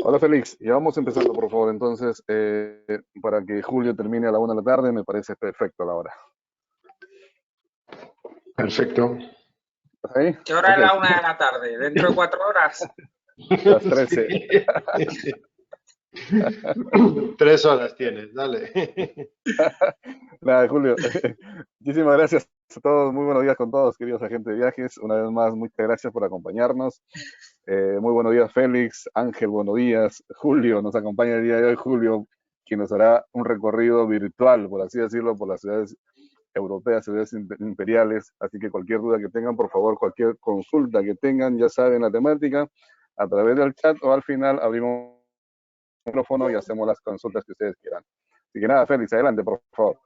Hola Félix, ya vamos empezando por favor entonces, para que Julio termine a la 1 de la tarde, me parece perfecto la hora. Perfecto. ¿Estás ahí? ¿Qué hora Ok, es la 1 de la tarde? ¿Dentro de 4 horas? las Sí. 13. 3 horas tienes, dale. Nada, Julio, muchísimas gracias a todos, muy buenos días con todos, queridos agentes de viajes, una vez más, muchas gracias por acompañarnos. Muy buenos días Félix, Ángel, buenos días, Julio, nos acompaña el día de hoy Julio, quien nos hará un recorrido virtual, por así decirlo, por las ciudades europeas, ciudades imperiales, así que cualquier duda que tengan, por favor, cualquier consulta que tengan, ya saben la temática, a través del chat o al final abrimos el micrófono y hacemos las consultas que ustedes quieran. Así que nada, Félix, adelante, por favor.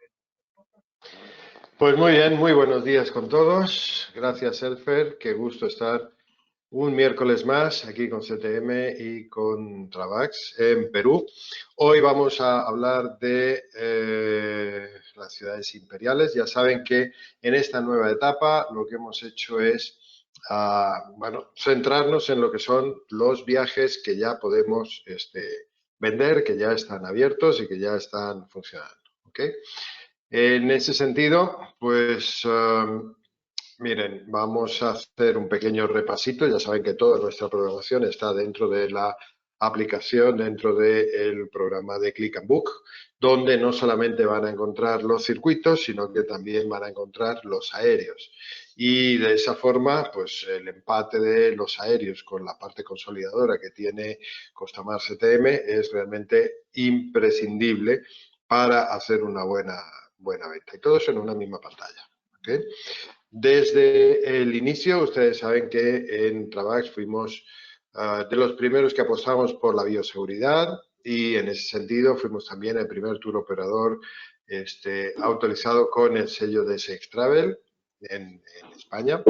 Pues muy bien, muy buenos días con todos. Gracias, Elfer. Qué gusto estar un miércoles más aquí con CTM y con Travax en Perú. Hoy vamos a hablar de las ciudades imperiales. Ya saben que en esta nueva etapa lo que hemos hecho es centrarnos en lo que son los viajes que ya podemos vender, que ya están abiertos y que ya están funcionando. ¿Okay? En ese sentido, pues miren, vamos a hacer un pequeño repasito. Ya saben que toda nuestra programación está dentro de la aplicación, dentro del programa de Click and Book, donde no solamente van a encontrar los circuitos, sino que también van a encontrar los aéreos. Y de esa forma, pues el empate de los aéreos con la parte consolidadora que tiene Costamar CTM es realmente imprescindible para hacer una buena venta. Y todo eso en una misma pantalla. ¿Okay? Desde el inicio, ustedes saben que en Travax fuimos de los primeros que apostamos por la bioseguridad y en ese sentido fuimos también el primer tour operador autorizado con el sello de SX Travel en España.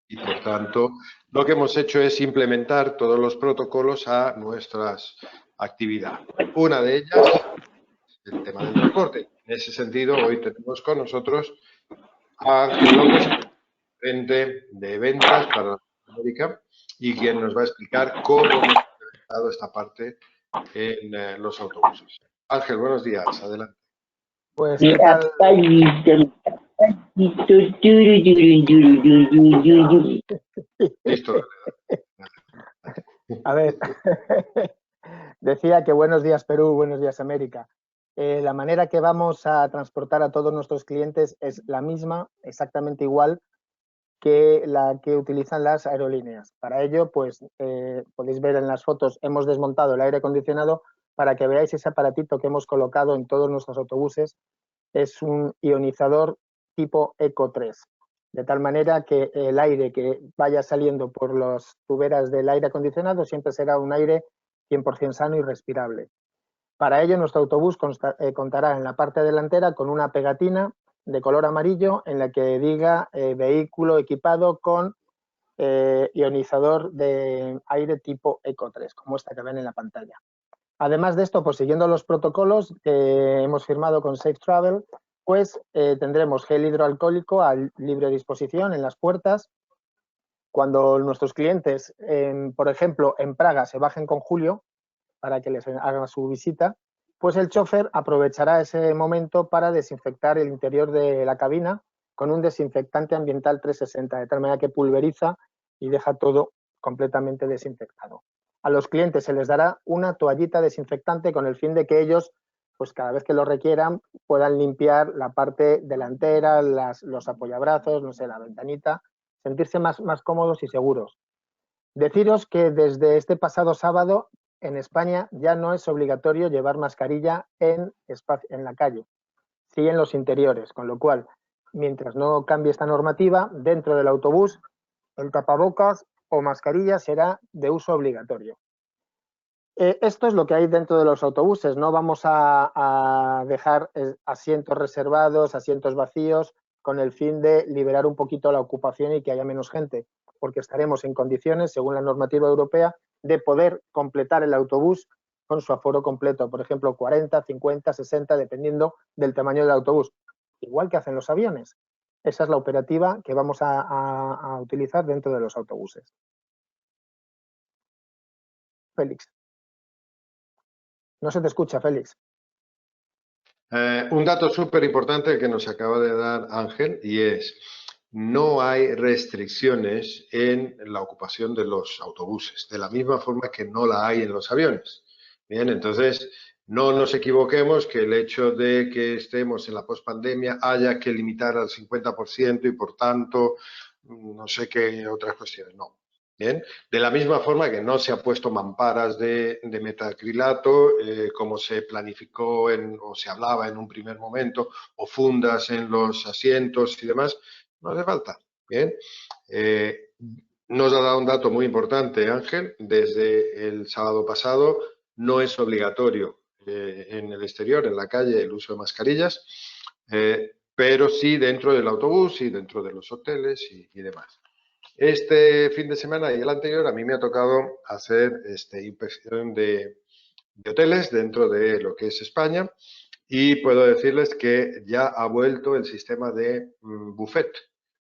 Y por tanto, lo que hemos hecho es implementar todos los protocolos a nuestras actividades. Una de ellas es el tema del transporte. En ese sentido, hoy tenemos con nosotros a Ángel López, gerente de ventas para América, y quien nos va a explicar cómo hemos implementado esta parte en los autobuses. Ángel, buenos días, adelante. Pues, ¿qué tal? Listo. A ver, decía que buenos días Perú, buenos días América. La manera que vamos a transportar a todos nuestros clientes es la misma, exactamente igual que la que utilizan las aerolíneas. Para ello, pues podéis ver en las fotos, hemos desmontado el aire acondicionado para que veáis ese aparatito que hemos colocado en todos nuestros autobuses. Es un ionizador tipo Eco 3, de tal manera que el aire que vaya saliendo por las tuberas del aire acondicionado siempre será un aire 100% sano y respirable. Para ello, nuestro autobús contará en la parte delantera con una pegatina de color amarillo en la que diga vehículo equipado con ionizador de aire tipo Eco 3, como esta que ven en la pantalla. Además de esto, pues siguiendo los protocolos que hemos firmado con Safe Travel, pues tendremos gel hidroalcohólico a libre disposición en las puertas. Cuando nuestros clientes, por ejemplo, en Praga se bajen con Julio para que les hagan su visita, pues el chofer aprovechará ese momento para desinfectar el interior de la cabina con un desinfectante ambiental 360, de tal manera que pulveriza y deja todo completamente desinfectado. A los clientes se les dará una toallita desinfectante con el fin de que ellos, pues cada vez que lo requieran, puedan limpiar la parte delantera, los apoyabrazos, no sé, la ventanita, sentirse más cómodos y seguros. Deciros que desde este pasado sábado en España ya no es obligatorio llevar mascarilla en la calle, sí en los interiores, con lo cual, mientras no cambie esta normativa, dentro del autobús el tapabocas o mascarilla será de uso obligatorio. Esto es lo que hay dentro de los autobuses. No vamos a dejar asientos reservados, asientos vacíos, con el fin de liberar un poquito la ocupación y que haya menos gente, porque estaremos en condiciones, según la normativa europea, de poder completar el autobús con su aforo completo. Por ejemplo, 40, 50, 60, dependiendo del tamaño del autobús. Igual que hacen los aviones. Esa es la operativa que vamos a utilizar dentro de los autobuses. Félix. No se te escucha, Félix. Un dato súper importante que nos acaba de dar Ángel y es, no hay restricciones en la ocupación de los autobuses, de la misma forma que no la hay en los aviones. Bien, entonces no nos equivoquemos que el hecho de que estemos en la pospandemia haya que limitar al 50% y por tanto no sé qué otras cuestiones. No. Bien, de la misma forma que no se ha puesto mamparas de metacrilato, como se planificó o se hablaba en un primer momento, o fundas en los asientos y demás, no hace falta. Bien, nos ha dado un dato muy importante, Ángel, desde el sábado pasado no es obligatorio en el exterior, en la calle, el uso de mascarillas, pero sí dentro del autobús y dentro de los hoteles y demás. Este fin de semana y el anterior a mí me ha tocado hacer inspección de hoteles dentro de lo que es España y puedo decirles que ya ha vuelto el sistema de buffet.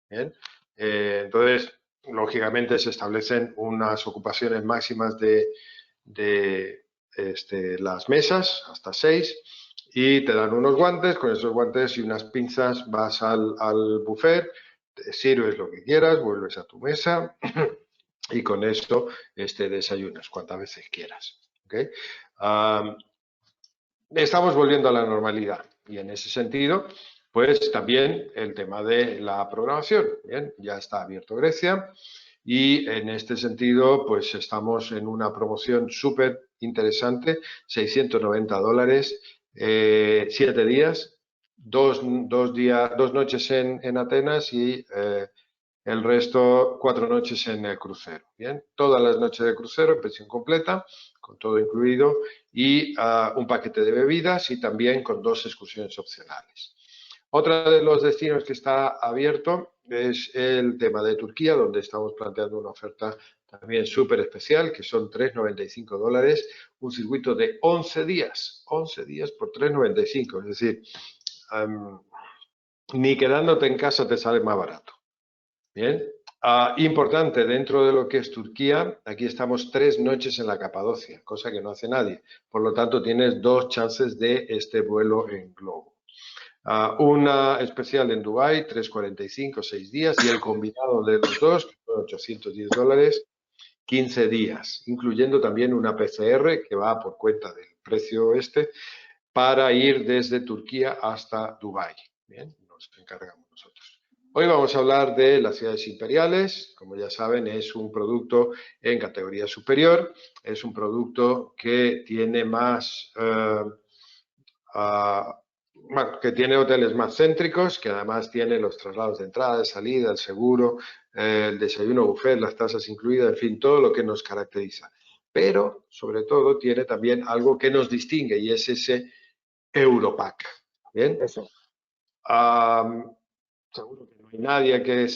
¿Bien? Entonces, lógicamente se establecen unas ocupaciones máximas de las mesas, hasta 6, y te dan unos guantes, con esos guantes y unas pinzas vas al buffet, te sirves lo que quieras, vuelves a tu mesa y con esto desayunas cuantas veces quieras. ¿Okay? Estamos volviendo a la normalidad y en ese sentido, pues también el tema de la programación. Bien, ya está abierto Grecia y en este sentido, pues estamos en una promoción súper interesante, $690, 7 días, dos noches en Atenas y el resto 4 noches en el crucero. Bien, todas las noches de crucero en pensión completa, con todo incluido, y un paquete de bebidas y también con 2 excursiones opcionales. Otro de los destinos que está abierto es el tema de Turquía, donde estamos planteando una oferta también súper especial, que son $395, un circuito de 11 días por $395, es decir, ni quedándote en casa te sale más barato. Bien, importante dentro de lo que es Turquía, aquí estamos 3 noches en la Capadocia, cosa que no hace nadie. Por lo tanto, tienes 2 chances de este vuelo en globo. Una especial en Dubái, 345, 6 días, y el combinado de los dos, que son $810, 15 días, incluyendo también una PCR que va por cuenta del precio para ir desde Turquía hasta Dubái. Bien, nos encargamos nosotros. Hoy vamos a hablar de las ciudades imperiales. Como ya saben, es un producto en categoría superior. Es un producto que tiene que tiene hoteles más céntricos, que además tiene los traslados de entrada, de salida, el seguro, el desayuno buffet, las tasas incluidas, en fin, todo lo que nos caracteriza. Pero, sobre todo, tiene también algo que nos distingue y es ese Europack. ¿Bien? Eso. Seguro que no hay nadie que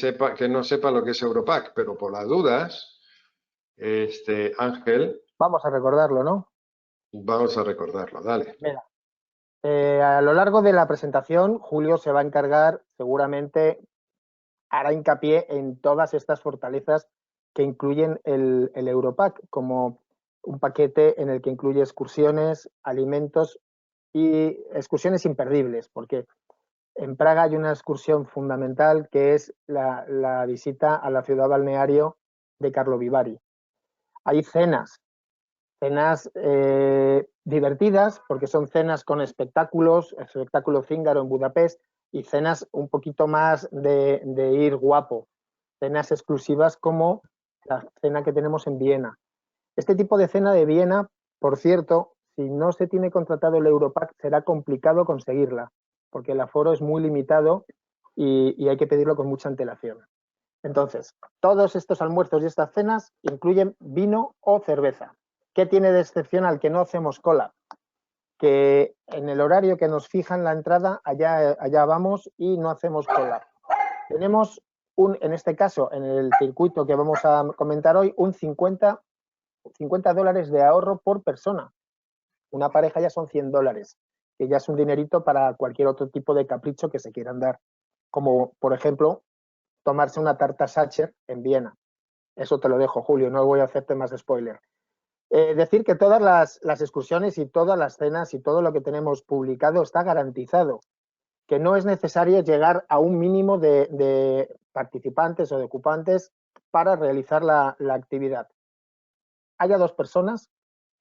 no sepa lo que es Europack, pero por las dudas, Ángel. Vamos a recordarlo, ¿no? Vamos a recordarlo, dale. Mira, a lo largo de la presentación, Julio se va a encargar, seguramente hará hincapié en todas estas fortalezas que incluyen el Europack, como un paquete en el que incluye excursiones, alimentos y excursiones imperdibles, porque en Praga hay una excursión fundamental que es la visita a la ciudad balneario de Karlovy Vary. Hay cenas divertidas, porque son cenas con espectáculos, el espectáculo Fíngaro en Budapest, y cenas un poquito más de ir guapo, cenas exclusivas como la cena que tenemos en Viena. Este tipo de cena de Viena, por cierto, si no se tiene contratado el Europack, será complicado conseguirla, porque el aforo es muy limitado y hay que pedirlo con mucha antelación. Entonces, todos estos almuerzos y estas cenas incluyen vino o cerveza. ¿Qué tiene de excepcional? Que no hacemos cola, que en el horario que nos fijan la entrada, allá vamos y no hacemos cola. Tenemos en este caso, en el circuito que vamos a comentar hoy, un $50 de ahorro por persona. Una pareja ya son $100, que ya es un dinerito para cualquier otro tipo de capricho que se quieran dar, como por ejemplo tomarse una tarta Sacher en Viena. Eso te lo dejo, Julio, no voy a hacerte más spoiler. Decir que todas las excursiones y todas las cenas y todo lo que tenemos publicado está garantizado, que no es necesario llegar a un mínimo de participantes o de ocupantes para realizar la actividad. Haya 2 personas,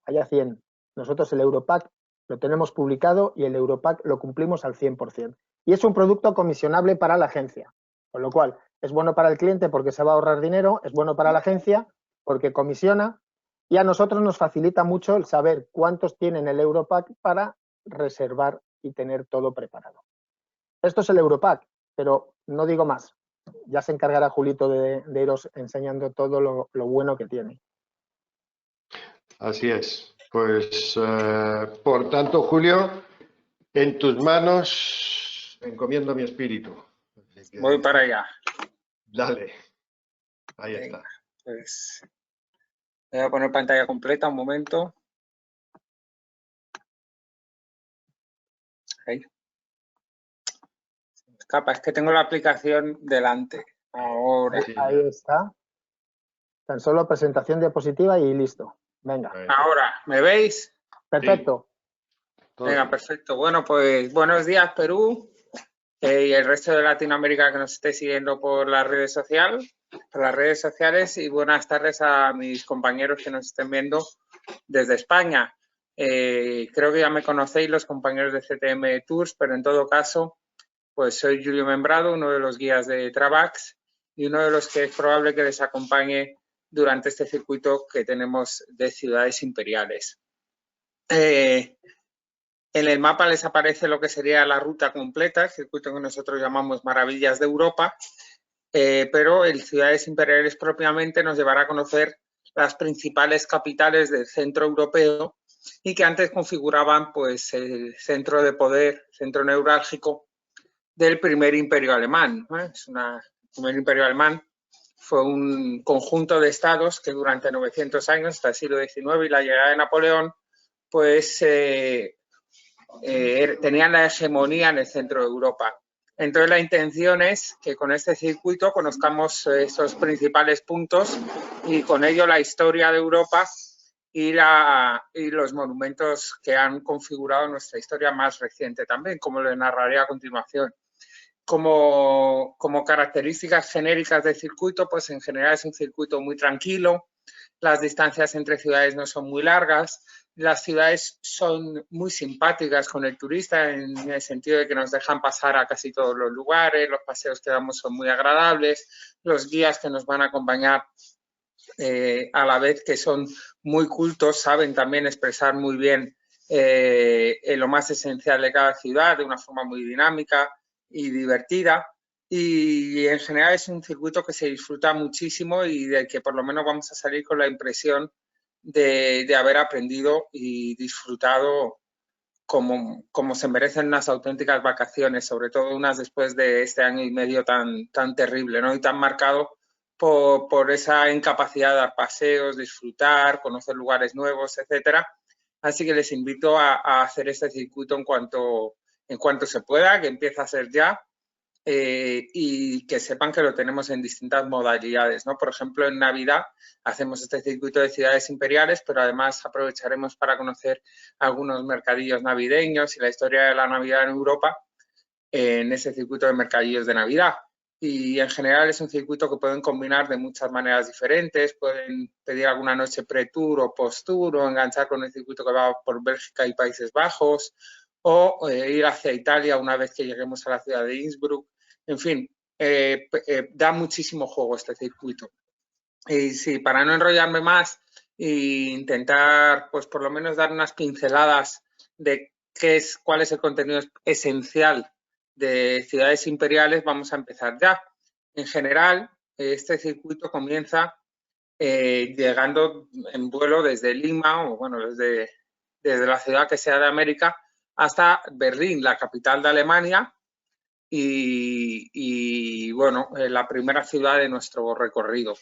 haya 100. Nosotros el Europack lo tenemos publicado y el Europack lo cumplimos al 100%. Y es un producto comisionable para la agencia, con lo cual es bueno para el cliente porque se va a ahorrar dinero, es bueno para la agencia porque comisiona y a nosotros nos facilita mucho el saber cuántos tienen el Europack para reservar y tener todo preparado. Esto es el Europack, pero no digo más. Ya se encargará Julito de iros enseñando todo lo bueno que tiene. Así es. Pues, por tanto, Julio, en tus manos encomiendo mi espíritu. Voy para allá. Dale. Ahí Venga, está. pues voy a poner pantalla completa un momento. Ahí. Escapa, es que tengo la aplicación delante. Ahora. Sí, Ahí está. Tan solo presentación diapositiva y listo. Venga. Ahora, ¿me veis? Perfecto. Venga, perfecto. Bueno, pues buenos días, Perú, y el resto de Latinoamérica que nos esté siguiendo por las redes sociales, y buenas tardes a mis compañeros que nos estén viendo desde España. Creo que ya me conocéis los compañeros de CTM Tours, pero en todo caso, pues soy Julio Membrado, uno de los guías de Travax y uno de los que es probable que les acompañe durante este circuito que tenemos de ciudades imperiales. En el mapa les aparece lo que sería la ruta completa, el circuito que nosotros llamamos Maravillas de Europa, pero el Ciudades Imperiales propiamente nos llevará a conocer las principales capitales del centro europeo y que antes configuraban pues, el centro de poder, centro neurálgico del primer imperio alemán. El primer imperio alemán fue un conjunto de estados que durante 900 años, hasta el siglo XIX y la llegada de Napoleón, pues tenían la hegemonía en el centro de Europa. Entonces la intención es que con este circuito conozcamos esos principales puntos y con ello la historia de Europa y los monumentos que han configurado nuestra historia más reciente también, como le narraré a continuación. Como características genéricas del circuito, pues en general es un circuito muy tranquilo, las distancias entre ciudades no son muy largas, las ciudades son muy simpáticas con el turista en el sentido de que nos dejan pasar a casi todos los lugares, los paseos que damos son muy agradables, los guías que nos van a acompañar a la vez que son muy cultos saben también expresar muy bien lo más esencial de cada ciudad de una forma muy dinámica y divertida. Y en general es un circuito que se disfruta muchísimo y del que por lo menos vamos a salir con la impresión de haber aprendido y disfrutado como se merecen unas auténticas vacaciones, sobre todo unas después de este año y medio tan terrible, ¿no? Y tan marcado por esa incapacidad de dar paseos, disfrutar, conocer lugares nuevos, etcétera. Así que les invito a hacer este circuito en cuanto se pueda, que empieza a ser ya. Y que sepan que lo tenemos en distintas modalidades, ¿no? Por ejemplo, en Navidad hacemos este circuito de ciudades imperiales, pero además aprovecharemos para conocer algunos mercadillos navideños y la historia de la Navidad en Europa en ese circuito de mercadillos de Navidad. Y en general es un circuito que pueden combinar de muchas maneras diferentes, pueden pedir alguna noche pre-tour o post-tour o enganchar con el circuito que va por Bélgica y Países Bajos o ir hacia Italia una vez que lleguemos a la ciudad de Innsbruck. En fin, da muchísimo juego este circuito. Y sí, para no enrollarme más e intentar, pues por lo menos dar unas pinceladas de cuál es el contenido esencial de Ciudades Imperiales, vamos a empezar ya. En general, este circuito comienza llegando en vuelo desde Lima o bueno, desde la ciudad que sea de América hasta Berlín, la capital de Alemania y bueno, la primera ciudad de nuestro recorrido.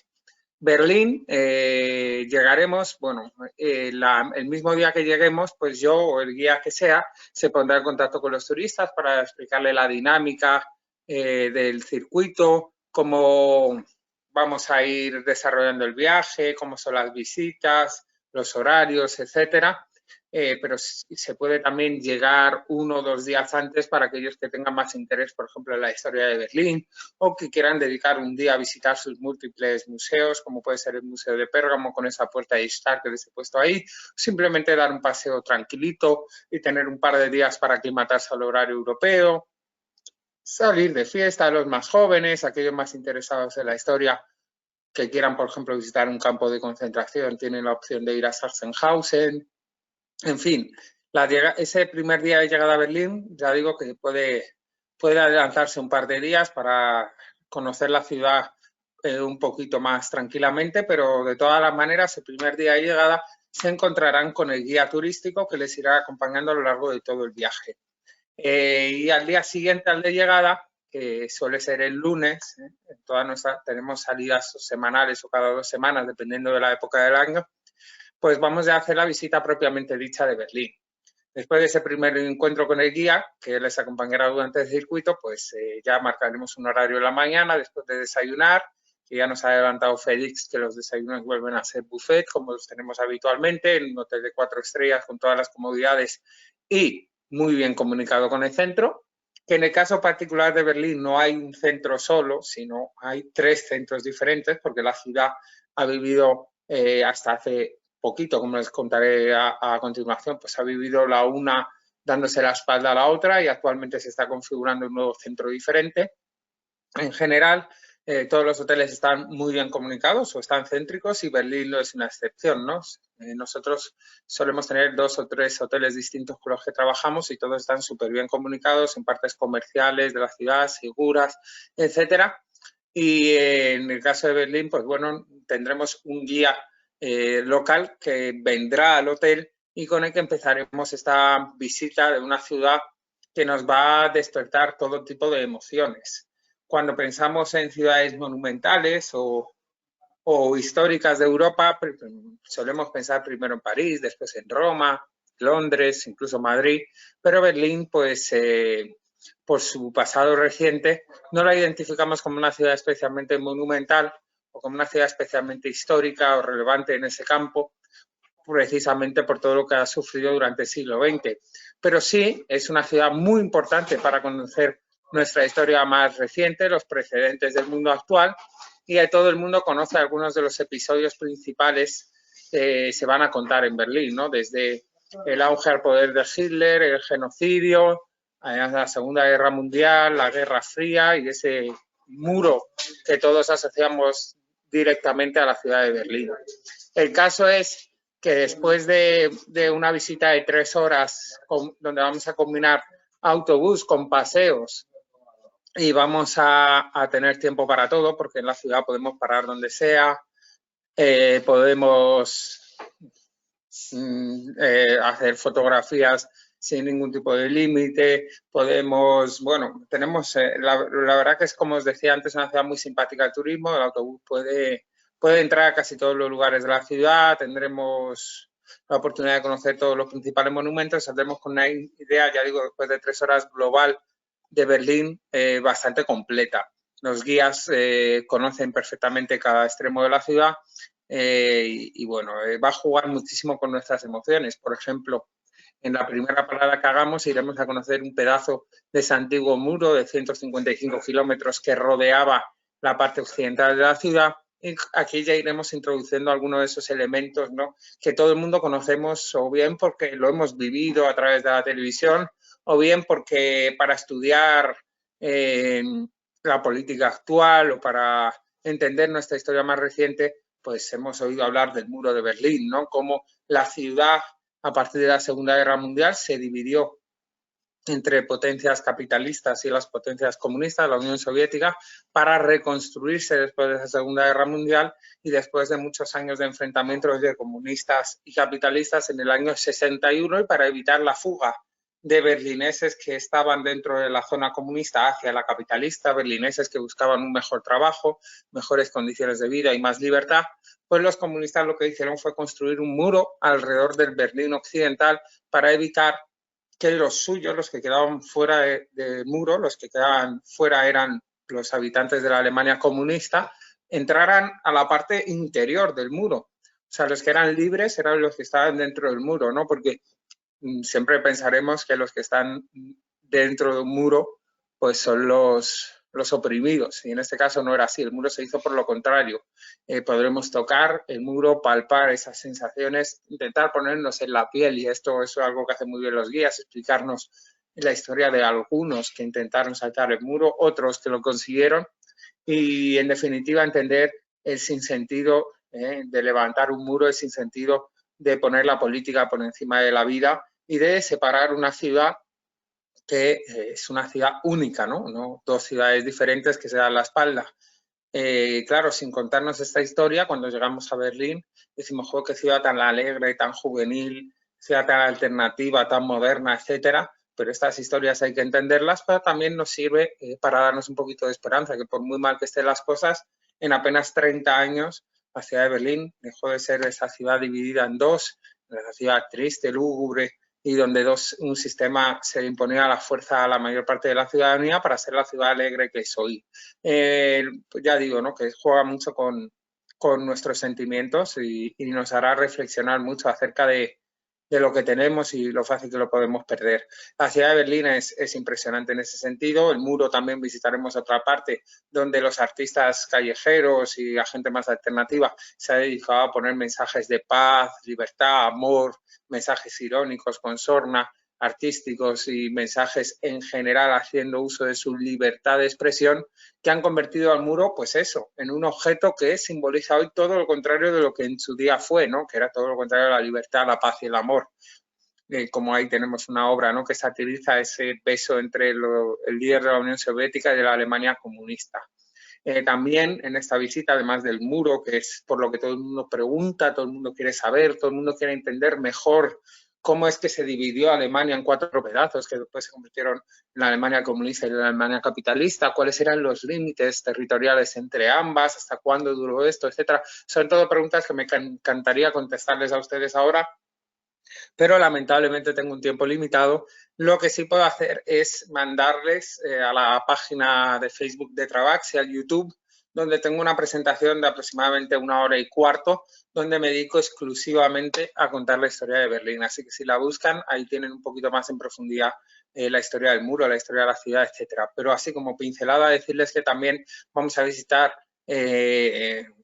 Berlín, llegaremos, bueno, el mismo día que lleguemos, pues yo o el guía que sea se pondrá en contacto con los turistas para explicarle la dinámica del circuito, cómo vamos a ir desarrollando el viaje, cómo son las visitas, los horarios, etcétera. Pero se puede también llegar 1 o 2 días antes para aquellos que tengan más interés, por ejemplo, en la historia de Berlín, o que quieran dedicar un día a visitar sus múltiples museos, como puede ser el Museo de Pérgamo con esa puerta de Ishtar que les he puesto ahí, simplemente dar un paseo tranquilito y tener un par de días para aclimatarse al horario europeo, salir de fiesta, los más jóvenes, aquellos más interesados en la historia que quieran, por ejemplo, visitar un campo de concentración, tienen la opción de ir a Sachsenhausen. En fin, ese primer día de llegada a Berlín, ya digo que puede adelantarse un par de días para conocer la ciudad un poquito más tranquilamente, pero de todas las maneras, el primer día de llegada se encontrarán con el guía turístico que les irá acompañando a lo largo de todo el viaje. Y al día siguiente, al de llegada, que suele ser el lunes, tenemos salidas semanales o cada 2 semanas, dependiendo de la época del año, pues vamos a hacer la visita propiamente dicha de Berlín. Después de ese primer encuentro con el guía, que les acompañará durante el circuito, pues ya marcaremos un horario en la mañana después de desayunar, que ya nos ha adelantado Félix que los desayunos vuelven a ser buffet, como los tenemos habitualmente, en un hotel de 4 estrellas con todas las comodidades y muy bien comunicado con el centro, que en el caso particular de Berlín no hay un centro solo, sino hay 3 centros diferentes, porque la ciudad ha vivido hasta hace poquito, como les contaré a continuación, pues ha vivido la una dándose la espalda a la otra y actualmente se está configurando un nuevo centro diferente. En general, todos los hoteles están muy bien comunicados o están céntricos y Berlín no es una excepción, ¿no? Nosotros solemos tener 2 o 3 hoteles distintos con los que trabajamos y todos están súper bien comunicados en partes comerciales de la ciudad, seguras, etcétera. Y en el caso de Berlín, pues bueno, tendremos un guía local que vendrá al hotel y con el que empezaremos esta visita de una ciudad que nos va a despertar todo tipo de emociones. Cuando pensamos en ciudades monumentales o históricas de Europa, solemos pensar primero en París, después en Roma, Londres, incluso Madrid, pero Berlín, pues por su pasado reciente, no la identificamos como una ciudad especialmente monumental o como una ciudad especialmente histórica o relevante en ese campo, precisamente por todo lo que ha sufrido durante el siglo XX. Pero sí es una ciudad muy importante para conocer nuestra historia más reciente, los precedentes del mundo actual, y todo el mundo conoce algunos de los episodios principales que se van a contar en Berlín, ¿no? Desde el auge al poder de Hitler, el genocidio, la Segunda Guerra Mundial, la Guerra Fría y ese muro que todos asociamos directamente a la ciudad de Berlín. El caso es que después de una visita de 3 horas donde vamos a combinar autobús con paseos y vamos a tener tiempo para todo porque en la ciudad podemos parar donde sea, podemos hacer fotografías sin ningún tipo de límite, podemos, bueno, tenemos, la verdad que es como os decía antes, una ciudad muy simpática de turismo, el autobús puede entrar a casi todos los lugares de la ciudad, tendremos la oportunidad de conocer todos los principales monumentos, saldremos con una idea, ya digo, después de 3 horas global de Berlín bastante completa. Los guías conocen perfectamente cada extremo de la ciudad y bueno, va a jugar muchísimo con nuestras emociones. Por ejemplo, en la primera parada que hagamos iremos a conocer un pedazo de ese antiguo muro de 155 kilómetros que rodeaba la parte occidental de la ciudad. Y aquí ya iremos introduciendo algunos de esos elementos, ¿no?, que todo el mundo conocemos, o bien porque lo hemos vivido a través de la televisión, o bien porque para estudiar la política actual o para entender nuestra historia más reciente, pues hemos oído hablar del muro de Berlín, ¿no?, cómo la ciudad a partir de la Segunda Guerra Mundial se dividió entre potencias capitalistas y las potencias comunistas, la Unión Soviética, para reconstruirse después de esa Segunda Guerra Mundial y después de muchos años de enfrentamientos de comunistas y capitalistas en el año 61 y para evitar la fuga de berlineses que estaban dentro de la zona comunista hacia la capitalista, berlineses que buscaban un mejor trabajo, mejores condiciones de vida y más libertad, pues los comunistas lo que hicieron fue construir un muro alrededor del Berlín occidental para evitar que los suyos, los que quedaban fuera del muro, los que quedaban fuera eran los habitantes de la Alemania comunista, entraran a la parte interior del muro. O sea, los que eran libres eran los que estaban dentro del muro, ¿no? Porque siempre pensaremos que los que están dentro de un muro pues son los oprimidos, y en este caso no era así. El muro se hizo por lo contrario. Podremos tocar el muro, palpar esas sensaciones, intentar ponernos en la piel, y esto es algo que hacen muy bien los guías, explicarnos la historia de algunos que intentaron saltar el muro, otros que lo consiguieron, y en definitiva entender el sinsentido de levantar un muro, el sinsentido de poner la política por encima de la vida y de separar una ciudad que es una ciudad única, ¿no? Dos ciudades diferentes que se dan la espalda. Claro, sin contarnos esta historia, cuando llegamos a Berlín, decimos, jo, qué ciudad tan alegre, tan juvenil, ciudad tan alternativa, tan moderna, etcétera. Pero estas historias hay que entenderlas, pero también nos sirve para darnos un poquito de esperanza, que por muy mal que estén las cosas, en apenas 30 años la ciudad de Berlín dejó de ser esa ciudad dividida en dos, esa ciudad triste, lúgubre, y donde un sistema se imponía a la fuerza a la mayor parte de la ciudadanía para ser la ciudad alegre que es hoy. Pues ya digo, ¿no? Que juega mucho con nuestros sentimientos y nos hará reflexionar mucho acerca de lo que tenemos y lo fácil que lo podemos perder. La ciudad de Berlín es impresionante en ese sentido. El muro también visitaremos otra parte donde los artistas callejeros y la gente más alternativa se ha dedicado a poner mensajes de paz, libertad, amor, mensajes irónicos con sorna, artísticos y mensajes en general haciendo uso de su libertad de expresión, que han convertido al muro, pues eso, en un objeto que simboliza hoy todo lo contrario de lo que en su día fue, ¿no? Que era todo lo contrario a la libertad, la paz y el amor. Como ahí tenemos una obra, ¿no? Que satiriza ese beso entre el líder de la Unión Soviética y de la Alemania comunista. También en esta visita, además del muro, que es por lo que todo el mundo pregunta, todo el mundo quiere saber, todo el mundo quiere entender mejor cómo es que se dividió Alemania en 4 pedazos, que después se convirtieron en la Alemania comunista y la Alemania capitalista, cuáles eran los límites territoriales entre ambas, hasta cuándo duró esto, etcétera. Son todo preguntas que me encantaría contestarles a ustedes ahora, pero lamentablemente tengo un tiempo limitado. Lo que sí puedo hacer es mandarles a la página de Facebook de Travax y al YouTube, donde tengo una presentación de aproximadamente 1 hora y cuarto, donde me dedico exclusivamente a contar la historia de Berlín. Así que si la buscan, ahí tienen un poquito más en profundidad la historia del muro, la historia de la ciudad, etcétera. Pero así como pincelada, decirles que también vamos a visitar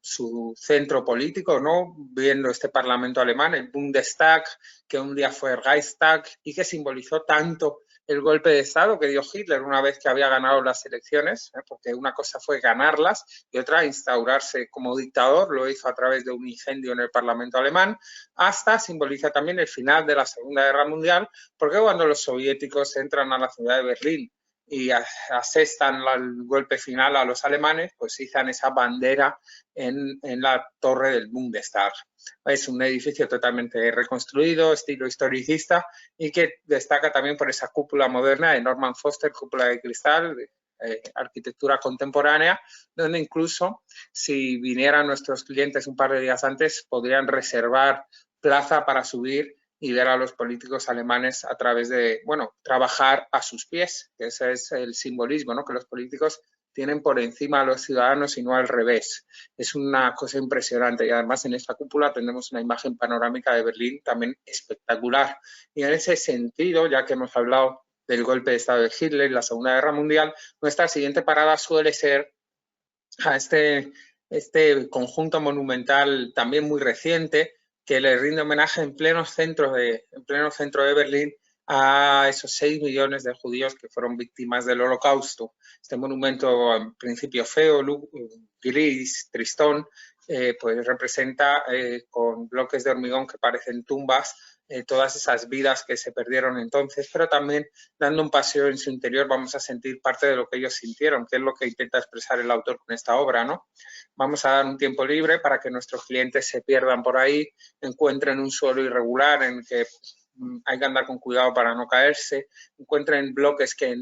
su centro político, ¿no? Viendo este parlamento alemán, el Bundestag, que un día fue el Reichstag y que simbolizó tanto el golpe de Estado que dio Hitler una vez que había ganado las elecciones, porque una cosa fue ganarlas y otra instaurarse como dictador, lo hizo a través de un incendio en el Parlamento alemán, hasta simboliza también el final de la Segunda Guerra Mundial, porque cuando los soviéticos entran a la ciudad de Berlín y asestan el golpe final a los alemanes, pues izan esa bandera en la torre del Bundestag. Es un edificio totalmente reconstruido, estilo historicista, y que destaca también por esa cúpula moderna de Norman Foster, cúpula de cristal, arquitectura contemporánea, donde incluso si vinieran nuestros clientes un par de días antes, podrían reservar plaza para subir y ver a los políticos alemanes a través de, bueno, trabajar a sus pies, que ese es el simbolismo, ¿no? Que los políticos tienen por encima a los ciudadanos y no al revés. Es una cosa impresionante y además en esta cúpula tendremos una imagen panorámica de Berlín también espectacular. Y en ese sentido, ya que hemos hablado del golpe de Estado de Hitler y la Segunda Guerra Mundial, nuestra siguiente parada suele ser a este conjunto monumental también muy reciente, que le rinde homenaje en pleno centro de Berlín a esos 6 millones de judíos que fueron víctimas del Holocausto. Este monumento, en principio feo, gris, tristón, pues representa con bloques de hormigón que parecen tumbas todas esas vidas que se perdieron entonces, pero también dando un paseo en su interior vamos a sentir parte de lo que ellos sintieron, que es lo que intenta expresar el autor con esta obra, ¿no? Vamos a dar un tiempo libre para que nuestros clientes se pierdan por ahí, encuentren un suelo irregular en que hay que andar con cuidado para no caerse, encuentren bloques que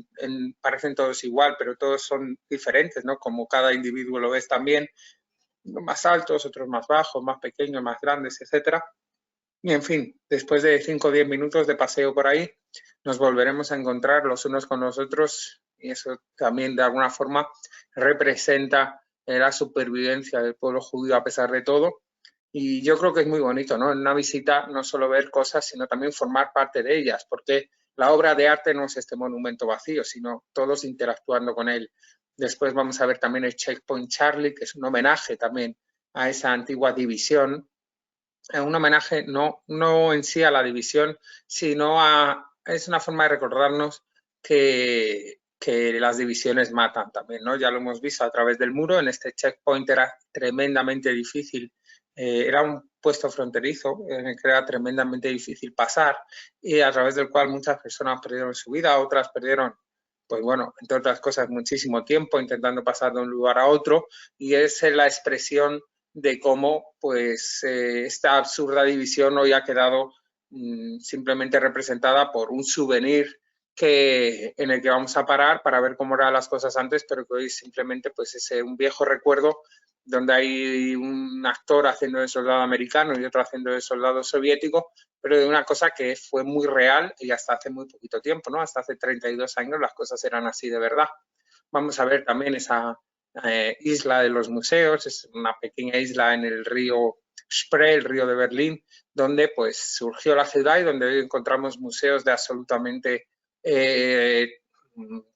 parecen todos igual, pero todos son diferentes, ¿no? Como cada individuo lo ves también, más altos, otros más bajos, más pequeños, más grandes, etcétera. Y en fin, después de 5 o 10 minutos de paseo por ahí, nos volveremos a encontrar los unos con los otros y eso también de alguna forma representa la supervivencia del pueblo judío a pesar de todo Y yo creo que es muy bonito, ¿no? En una visita no solo ver cosas, sino también formar parte de ellas, porque la obra de arte no es este monumento vacío, sino todos interactuando con él. Después vamos a ver también el Checkpoint Charlie, que es un homenaje también a esa antigua división. Un homenaje no en sí a la división, sino es una forma de recordarnos que las divisiones matan también, ¿no? Ya lo hemos visto a través del muro. En este checkpoint era tremendamente difícil, era un puesto fronterizo en el que era tremendamente difícil pasar y a través del cual muchas personas perdieron su vida, otras perdieron, pues bueno, entre otras cosas, muchísimo tiempo intentando pasar de un lugar a otro, y es la expresión de cómo pues esta absurda división hoy ha quedado simplemente representada por un souvenir en el que vamos a parar para ver cómo eran las cosas antes, pero que hoy simplemente pues es un viejo recuerdo donde hay un actor haciendo de soldado americano y otro haciendo de soldado soviético, pero de una cosa que fue muy real y hasta hace muy poquito tiempo, ¿no? Hasta hace 32 años las cosas eran así de verdad. Vamos a ver también esa isla de los museos, es una pequeña isla en el río Spree, el río de Berlín, donde pues surgió la ciudad y donde hoy encontramos museos de absolutamente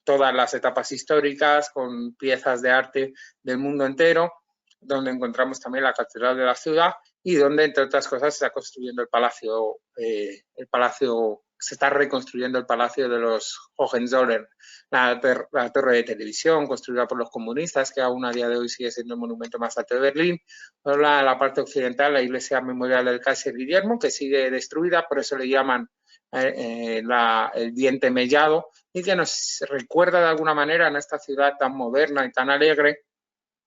todas las etapas históricas, con piezas de arte del mundo entero, donde encontramos también la catedral de la ciudad y donde, entre otras cosas, se está construyendo el palacio, se está reconstruyendo el palacio de los Hohenzollern, la torre de televisión construida por los comunistas, que aún a día de hoy sigue siendo el monumento más alto de Berlín. La parte occidental, la iglesia memorial del Kaiser Guillermo, que sigue destruida, por eso le llaman el diente mellado, y que nos recuerda de alguna manera en esta ciudad tan moderna y tan alegre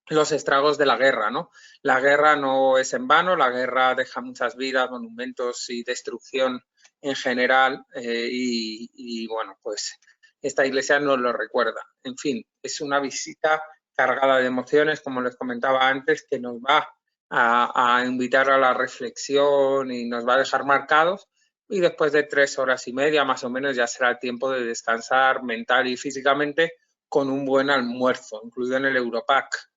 los estragos de la guerra, ¿no? La guerra no es en vano, la guerra deja muchas vidas, monumentos y destrucción en general, y bueno, pues esta iglesia nos lo recuerda. En fin, es una visita cargada de emociones, como les comentaba antes, que nos va a invitar a la reflexión y nos va a dejar marcados, y después de 3 horas y media más o menos ya será el tiempo de descansar mental y físicamente con un buen almuerzo, incluido en el Europack.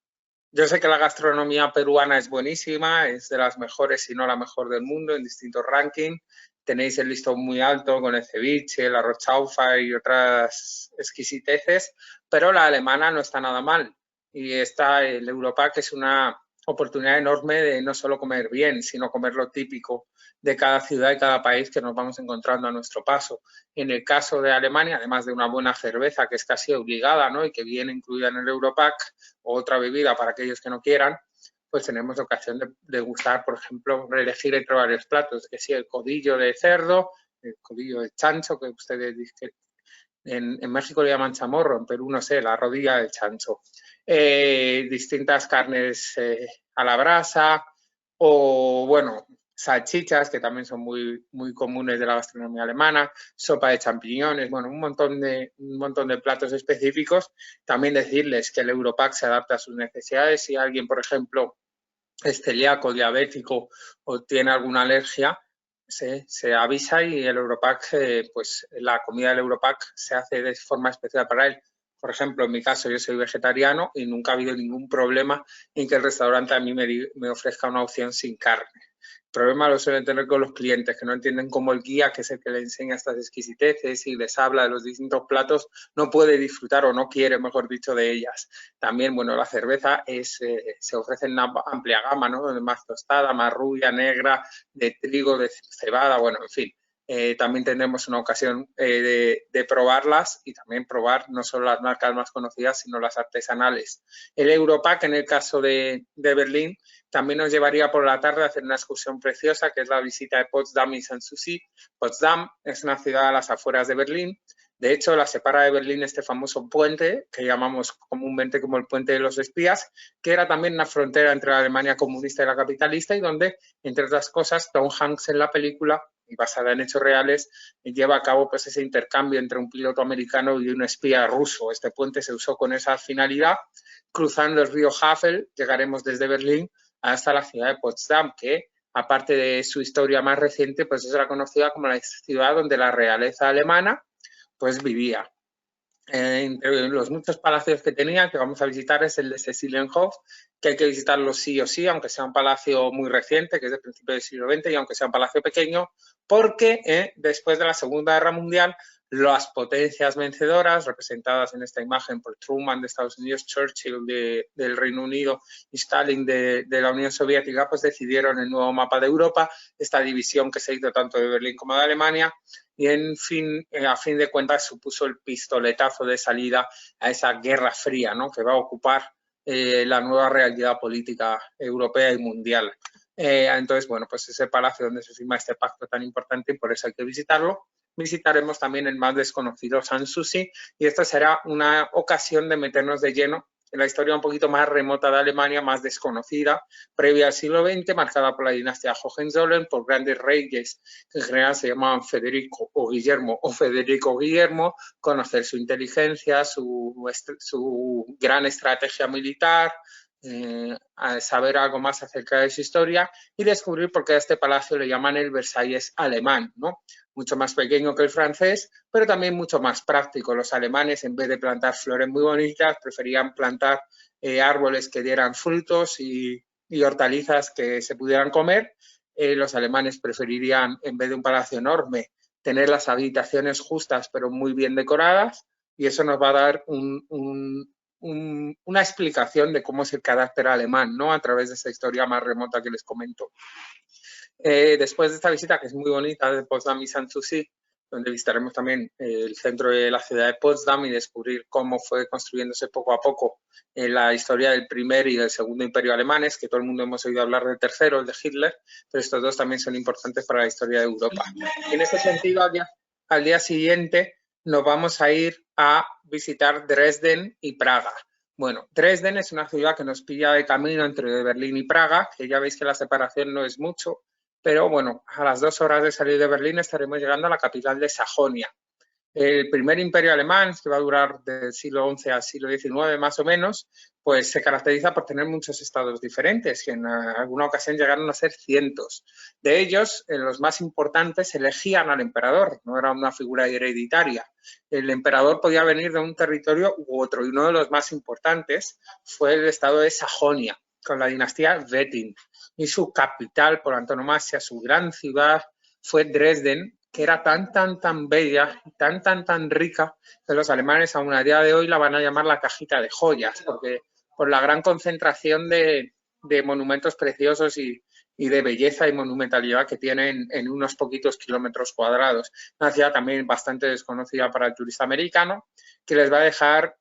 Yo sé que la gastronomía peruana es buenísima, es de las mejores, si no la mejor del mundo, en distintos rankings. Tenéis el listón muy alto con el ceviche, el arroz chaufa y otras exquisiteces, pero la alemana no está nada mal. Y el Europack es una oportunidad enorme de no solo comer bien, sino comer lo típico de cada ciudad y cada país que nos vamos encontrando a nuestro paso. En el caso de Alemania, además de una buena cerveza que es casi obligada, ¿no? Y que viene incluida en el Europack, o otra bebida para aquellos que no quieran, pues tenemos ocasión de degustar, por ejemplo, elegir entre varios platos, que sí, el codillo de cerdo, el codillo de chancho, que ustedes dicen, en México le llaman chamorro, en Perú no sé, la rodilla del chancho, distintas carnes a la brasa, o bueno, salchichas, que también son muy, muy comunes de la gastronomía alemana, sopa de champiñones, bueno, un montón de platos específicos. También decirles que el Europack se adapta a sus necesidades. Si alguien, por ejemplo, es celíaco, diabético o tiene alguna alergia, se avisa y el Europack, pues la comida del Europack se hace de forma especial para él. Por ejemplo, en mi caso, yo soy vegetariano y nunca ha habido ningún problema en que el restaurante a mí me ofrezca una opción sin carne. El problema lo suelen tener con los clientes, que no entienden cómo el guía, que es el que le enseña estas exquisiteces y les habla de los distintos platos, no puede disfrutar o no quiere, mejor dicho, de ellas. También, bueno, la cerveza se ofrece en una amplia gama, ¿no? Más tostada, más rubia, negra, de trigo, de cebada, bueno, en fin. También tendremos una ocasión de probarlas y también probar no solo las marcas más conocidas, sino las artesanales. El Europack, en el caso de Berlín, también nos llevaría por la tarde a hacer una excursión preciosa, que es la visita de Potsdam y Sanssouci. Potsdam es una ciudad a las afueras de Berlín. De hecho, la separa de Berlín este famoso puente, que llamamos comúnmente como el puente de los espías, que era también una frontera entre la Alemania comunista y la capitalista, y donde, entre otras cosas, Tom Hanks en la película, y basada en hechos reales, lleva a cabo pues ese intercambio entre un piloto americano y un espía ruso. Este puente se usó con esa finalidad. Cruzando el río Havel, llegaremos desde Berlín hasta la ciudad de Potsdam, que aparte de su historia más reciente, pues es la conocida como la ciudad donde la realeza alemana pues vivía. Entre los muchos palacios que tenía, que vamos a visitar, es el de Cecilienhof, que hay que visitarlo sí o sí, aunque sea un palacio muy reciente, que es del principio del siglo XX, y aunque sea un palacio pequeño, porque después de la Segunda Guerra Mundial, las potencias vencedoras, representadas en esta imagen por Truman de Estados Unidos, Churchill del Reino Unido y Stalin de la Unión Soviética, pues decidieron el nuevo mapa de Europa, esta división que se hizo tanto de Berlín como de Alemania, y a fin de cuentas supuso el pistoletazo de salida a esa guerra fría, ¿no?, que va a ocupar la nueva realidad política europea y mundial. Entonces, bueno, pues ese palacio donde se firma este pacto tan importante, y por eso hay que visitarlo. Visitaremos también el más desconocido Sanssouci, y esta será una ocasión de meternos de lleno en la historia un poquito más remota de Alemania, más desconocida, previa al siglo XX, marcada por la dinastía Hohenzollern, por grandes reyes que en general se llamaban Federico o Guillermo o Federico Guillermo, conocer su inteligencia, su gran estrategia militar, saber algo más acerca de su historia y descubrir por qué a este palacio le llaman el Versalles alemán, ¿no? Mucho más pequeño que el francés, pero también mucho más práctico. Los alemanes, en vez de plantar flores muy bonitas, preferían plantar árboles que dieran frutos y hortalizas que se pudieran comer. Los alemanes preferirían, en vez de un palacio enorme, tener las habitaciones justas pero muy bien decoradas, y eso nos va a dar una explicación de cómo es el carácter alemán, ¿no?, a través de esa historia más remota que les comento. Después de esta visita, que es muy bonita, de Potsdam y Sanssouci, donde visitaremos también el centro de la ciudad de Potsdam y descubrir cómo fue construyéndose poco a poco la historia del primer y del segundo imperio alemanes, que todo el mundo hemos oído hablar del tercero, el de Hitler, pero estos dos también son importantes para la historia de Europa. En ese sentido, al día siguiente nos vamos a ir a visitar Dresden y Praga. Bueno, Dresden es una ciudad que nos pilla de camino entre Berlín y Praga, que ya veis que la separación no es mucho, pero bueno, a las 2 horas de salir de Berlín estaremos llegando a la capital de Sajonia. El primer imperio alemán, que va a durar del siglo XI al siglo XIX más o menos, pues se caracteriza por tener muchos estados diferentes, que en alguna ocasión llegaron a ser cientos. De ellos, los más importantes elegían al emperador, no era una figura hereditaria. El emperador podía venir de un territorio u otro, y uno de los más importantes fue el estado de Sajonia, con la dinastía Wettin, y su capital por antonomasia, su gran ciudad, fue Dresden, que era tan bella, tan rica, que los alemanes aún a día de hoy la van a llamar la cajita de joyas, porque por la gran concentración de monumentos preciosos y de belleza y monumentalidad que tienen en unos poquitos kilómetros cuadrados. Una ciudad también bastante desconocida para el turista americano, que les va a dejar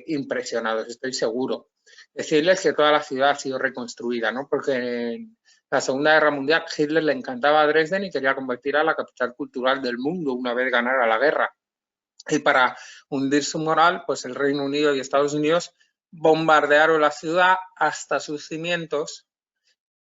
impresionados, estoy seguro. Decirles que toda la ciudad ha sido reconstruida, ¿no?, porque en la Segunda Guerra Mundial Hitler le encantaba a Dresden y quería convertirla a la capital cultural del mundo una vez ganara la guerra. Y para hundir su moral, pues el Reino Unido y Estados Unidos bombardearon la ciudad hasta sus cimientos,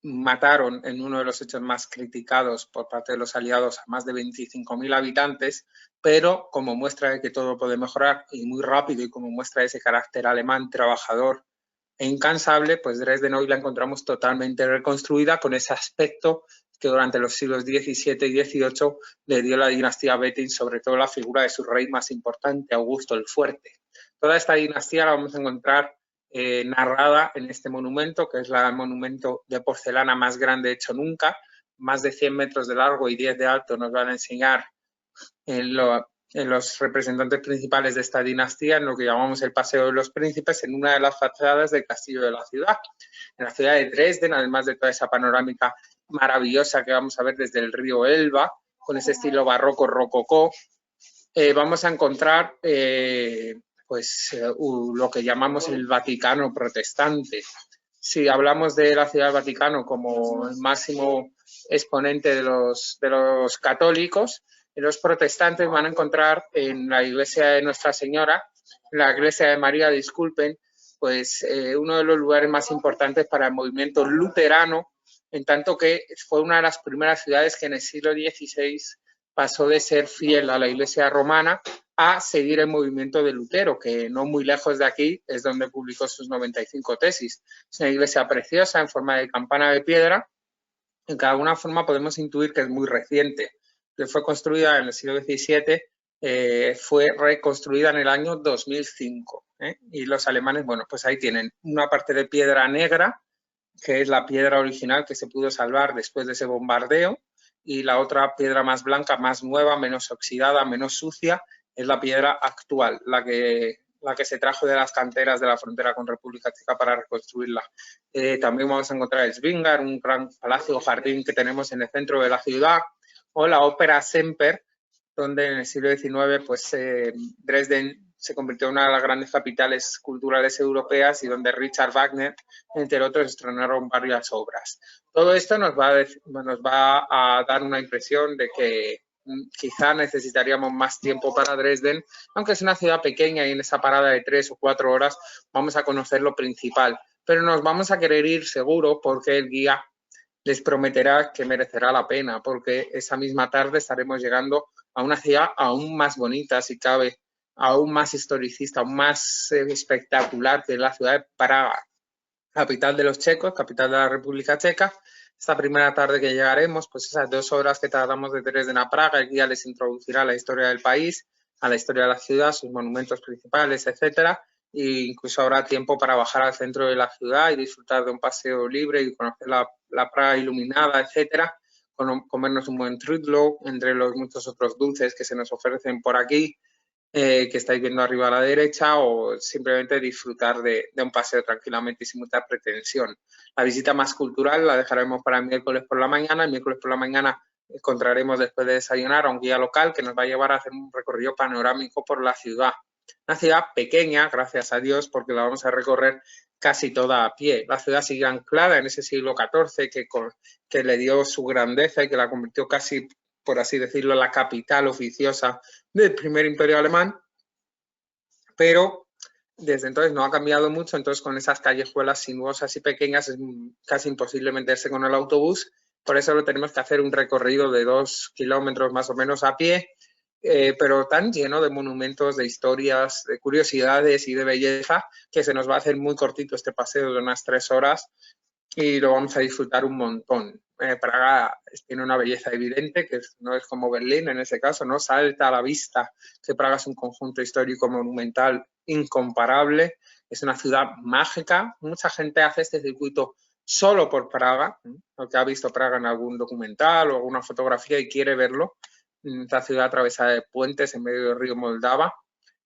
mataron en uno de los hechos más criticados por parte de los aliados a más de 25.000 habitantes, pero como muestra de que todo puede mejorar y muy rápido, y como muestra de ese carácter alemán trabajador e incansable, pues Dresden hoy la encontramos totalmente reconstruida con ese aspecto que durante los siglos XVII y XVIII le dio la dinastía Wettin, sobre todo la figura de su rey más importante, Augusto el Fuerte. Toda esta dinastía la vamos a encontrar narrada en este monumento, que es el monumento de porcelana más grande hecho nunca, más de 100 metros de largo y 10 de alto. Nos van a enseñar en los representantes principales de esta dinastía, en lo que llamamos el Paseo de los Príncipes, en una de las fachadas del castillo de la ciudad. En la ciudad de Dresden, además de toda esa panorámica maravillosa que vamos a ver desde el río Elba, con ese estilo barroco rococó, vamos a encontrar lo que llamamos el Vaticano protestante. Si hablamos de la Ciudad del Vaticano como el máximo exponente de los católicos, los protestantes van a encontrar en la iglesia de Nuestra Señora, en la iglesia de María, disculpen, pues uno de los lugares más importantes para el movimiento luterano, en tanto que fue una de las primeras ciudades que en el siglo XVI pasó de ser fiel a la iglesia romana a seguir el movimiento de Lutero, que no muy lejos de aquí es donde publicó sus 95 tesis. Es una iglesia preciosa en forma de campana de piedra, en que de alguna forma podemos intuir que es muy reciente, que fue construida en el siglo XVII fue reconstruida en el año 2005. Y los alemanes, bueno, pues ahí tienen una parte de piedra negra, que es la piedra original que se pudo salvar después de ese bombardeo, y la otra piedra más blanca, más nueva, menos oxidada, menos sucia, es la piedra actual, la que se trajo de las canteras de la frontera con República Checa para reconstruirla. También vamos a encontrar el Svingar, un gran palacio o jardín que tenemos en el centro de la ciudad, o la Ópera Semper, donde en el siglo XIX pues, Dresden se convirtió en una de las grandes capitales culturales europeas y donde Richard Wagner, entre otros, estrenaron varias obras. Todo esto nos va a dar una impresión de que quizá necesitaríamos más tiempo para Dresden, aunque es una ciudad pequeña y en esa parada de 3 o 4 horas vamos a conocer lo principal. Pero nos vamos a querer ir seguro porque el guía les prometerá que merecerá la pena, porque esa misma tarde estaremos llegando a una ciudad aún más bonita, si cabe, aún más historicista, aún más espectacular, que es la ciudad de Praga, capital de los checos, capital de la República Checa. Esta primera tarde que llegaremos, pues esas 2 horas que tardamos de Dresden a Praga, el guía les introducirá a la historia del país, a la historia de la ciudad, sus monumentos principales, etcétera. E incluso habrá tiempo para bajar al centro de la ciudad y disfrutar de un paseo libre y conocer la Praga iluminada, etcétera. Comernos un buen trudlo entre los muchos otros dulces que se nos ofrecen por aquí, que estáis viendo arriba a la derecha, o simplemente disfrutar de un paseo tranquilamente y sin mucha pretensión. La visita más cultural la dejaremos para el miércoles por la mañana. El miércoles por la mañana encontraremos, después de desayunar, a un guía local que nos va a llevar a hacer un recorrido panorámico por la ciudad. Una ciudad pequeña, gracias a Dios, porque la vamos a recorrer casi toda a pie. La ciudad sigue anclada en ese siglo XIV que le dio su grandeza y que la convirtió casi, por así decirlo, la capital oficiosa del primer imperio alemán, pero desde entonces no ha cambiado mucho. Entonces con esas callejuelas sinuosas y pequeñas es casi imposible meterse con el autobús, por eso lo tenemos que hacer un recorrido de 2 kilómetros más o menos a pie, pero tan lleno de monumentos, de historias, de curiosidades y de belleza, que se nos va a hacer muy cortito este paseo de unas 3 horas y lo vamos a disfrutar un montón. Praga tiene una belleza evidente, que no es como Berlín en ese caso, ¿no? Salta a la vista que Praga es un conjunto histórico monumental incomparable, es una ciudad mágica. Mucha gente hace este circuito solo por Praga, porque ha visto Praga en algún documental o alguna fotografía y quiere verlo. Esta ciudad atravesada de puentes en medio del río Moldava,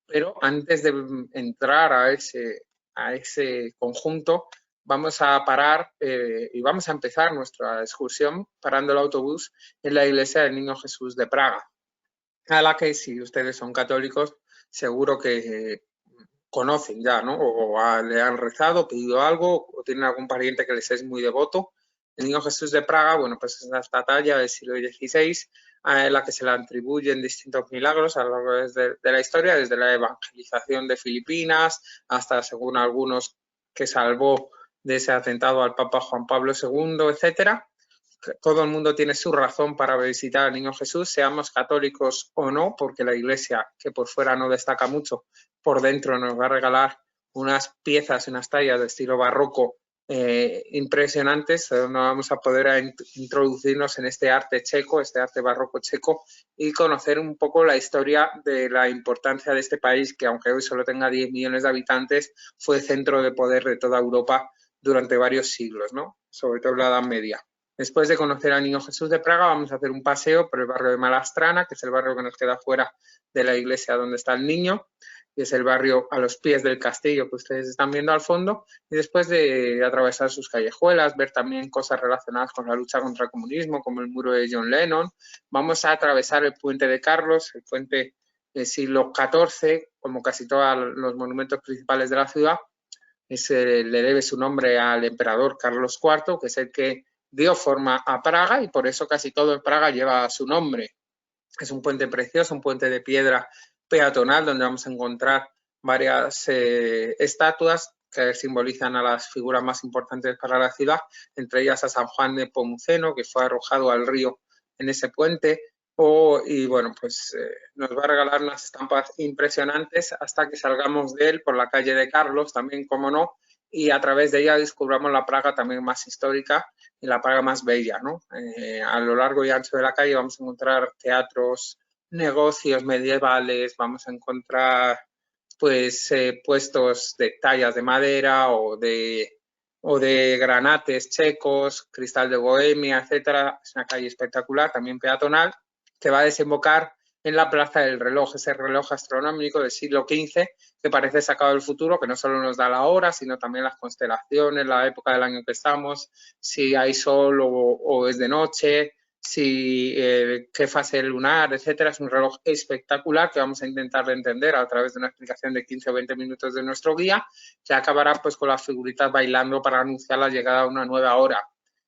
pero antes de entrar a ese conjunto, vamos a parar y vamos a empezar nuestra excursión parando el autobús en la iglesia del Niño Jesús de Praga, a la que, si ustedes son católicos, seguro que conocen ya, ¿no? O le han rezado, pedido algo, o tienen algún pariente que les es muy devoto. El Niño Jesús de Praga, bueno, pues es esta talla del siglo XVI, en la que se le atribuyen distintos milagros a lo largo de la historia, desde la evangelización de Filipinas hasta, según algunos, que salvó de ese atentado al Papa Juan Pablo II, etcétera. Todo el mundo tiene su razón para visitar al Niño Jesús, seamos católicos o no, porque la Iglesia, que por fuera no destaca mucho, por dentro nos va a regalar unas piezas, unas tallas de estilo barroco impresionantes, donde vamos a poder introducirnos en este arte checo, este arte barroco checo, y conocer un poco la historia de la importancia de este país, que aunque hoy solo tenga 10 millones de habitantes, fue centro de poder de toda Europa durante varios siglos, ¿no? Sobre todo en la Edad Media. Después de conocer al Niño Jesús de Praga, vamos a hacer un paseo por el barrio de Malastrana, que es el barrio que nos queda fuera de la iglesia donde está el niño, y es el barrio a los pies del castillo que ustedes están viendo al fondo. Y después de atravesar sus callejuelas, ver también cosas relacionadas con la lucha contra el comunismo, como el muro de John Lennon, vamos a atravesar el puente de Carlos, el puente del siglo XIV, como casi todos los monumentos principales de la ciudad. Le debe su nombre al emperador Carlos IV, que es el que dio forma a Praga, y por eso casi todo en Praga lleva su nombre. Es un puente precioso, un puente de piedra peatonal, donde vamos a encontrar varias estatuas que simbolizan a las figuras más importantes para la ciudad, entre ellas a San Juan de Nepomuceno, que fue arrojado al río en ese puente, y bueno, pues nos va a regalar unas estampas impresionantes hasta que salgamos de él por la calle de Carlos, también, como no, y a través de ella descubramos la Praga también más histórica y la Praga más bella, ¿no? A lo largo y ancho de la calle vamos a encontrar teatros, negocios medievales, vamos a encontrar pues puestos de tallas de madera o de granates checos, cristal de Bohemia, etcétera. Es una calle espectacular, también peatonal, que va a desembocar en la Plaza del Reloj, ese reloj astronómico del siglo XV que parece sacado del futuro, que no solo nos da la hora, sino también las constelaciones, la época del año que estamos, si hay sol o es de noche, si qué fase lunar, etcétera. Es un reloj espectacular que vamos a intentar entender a través de una explicación de 15 o 20 minutos de nuestro guía, que acabará pues con las figuritas bailando para anunciar la llegada de una nueva hora.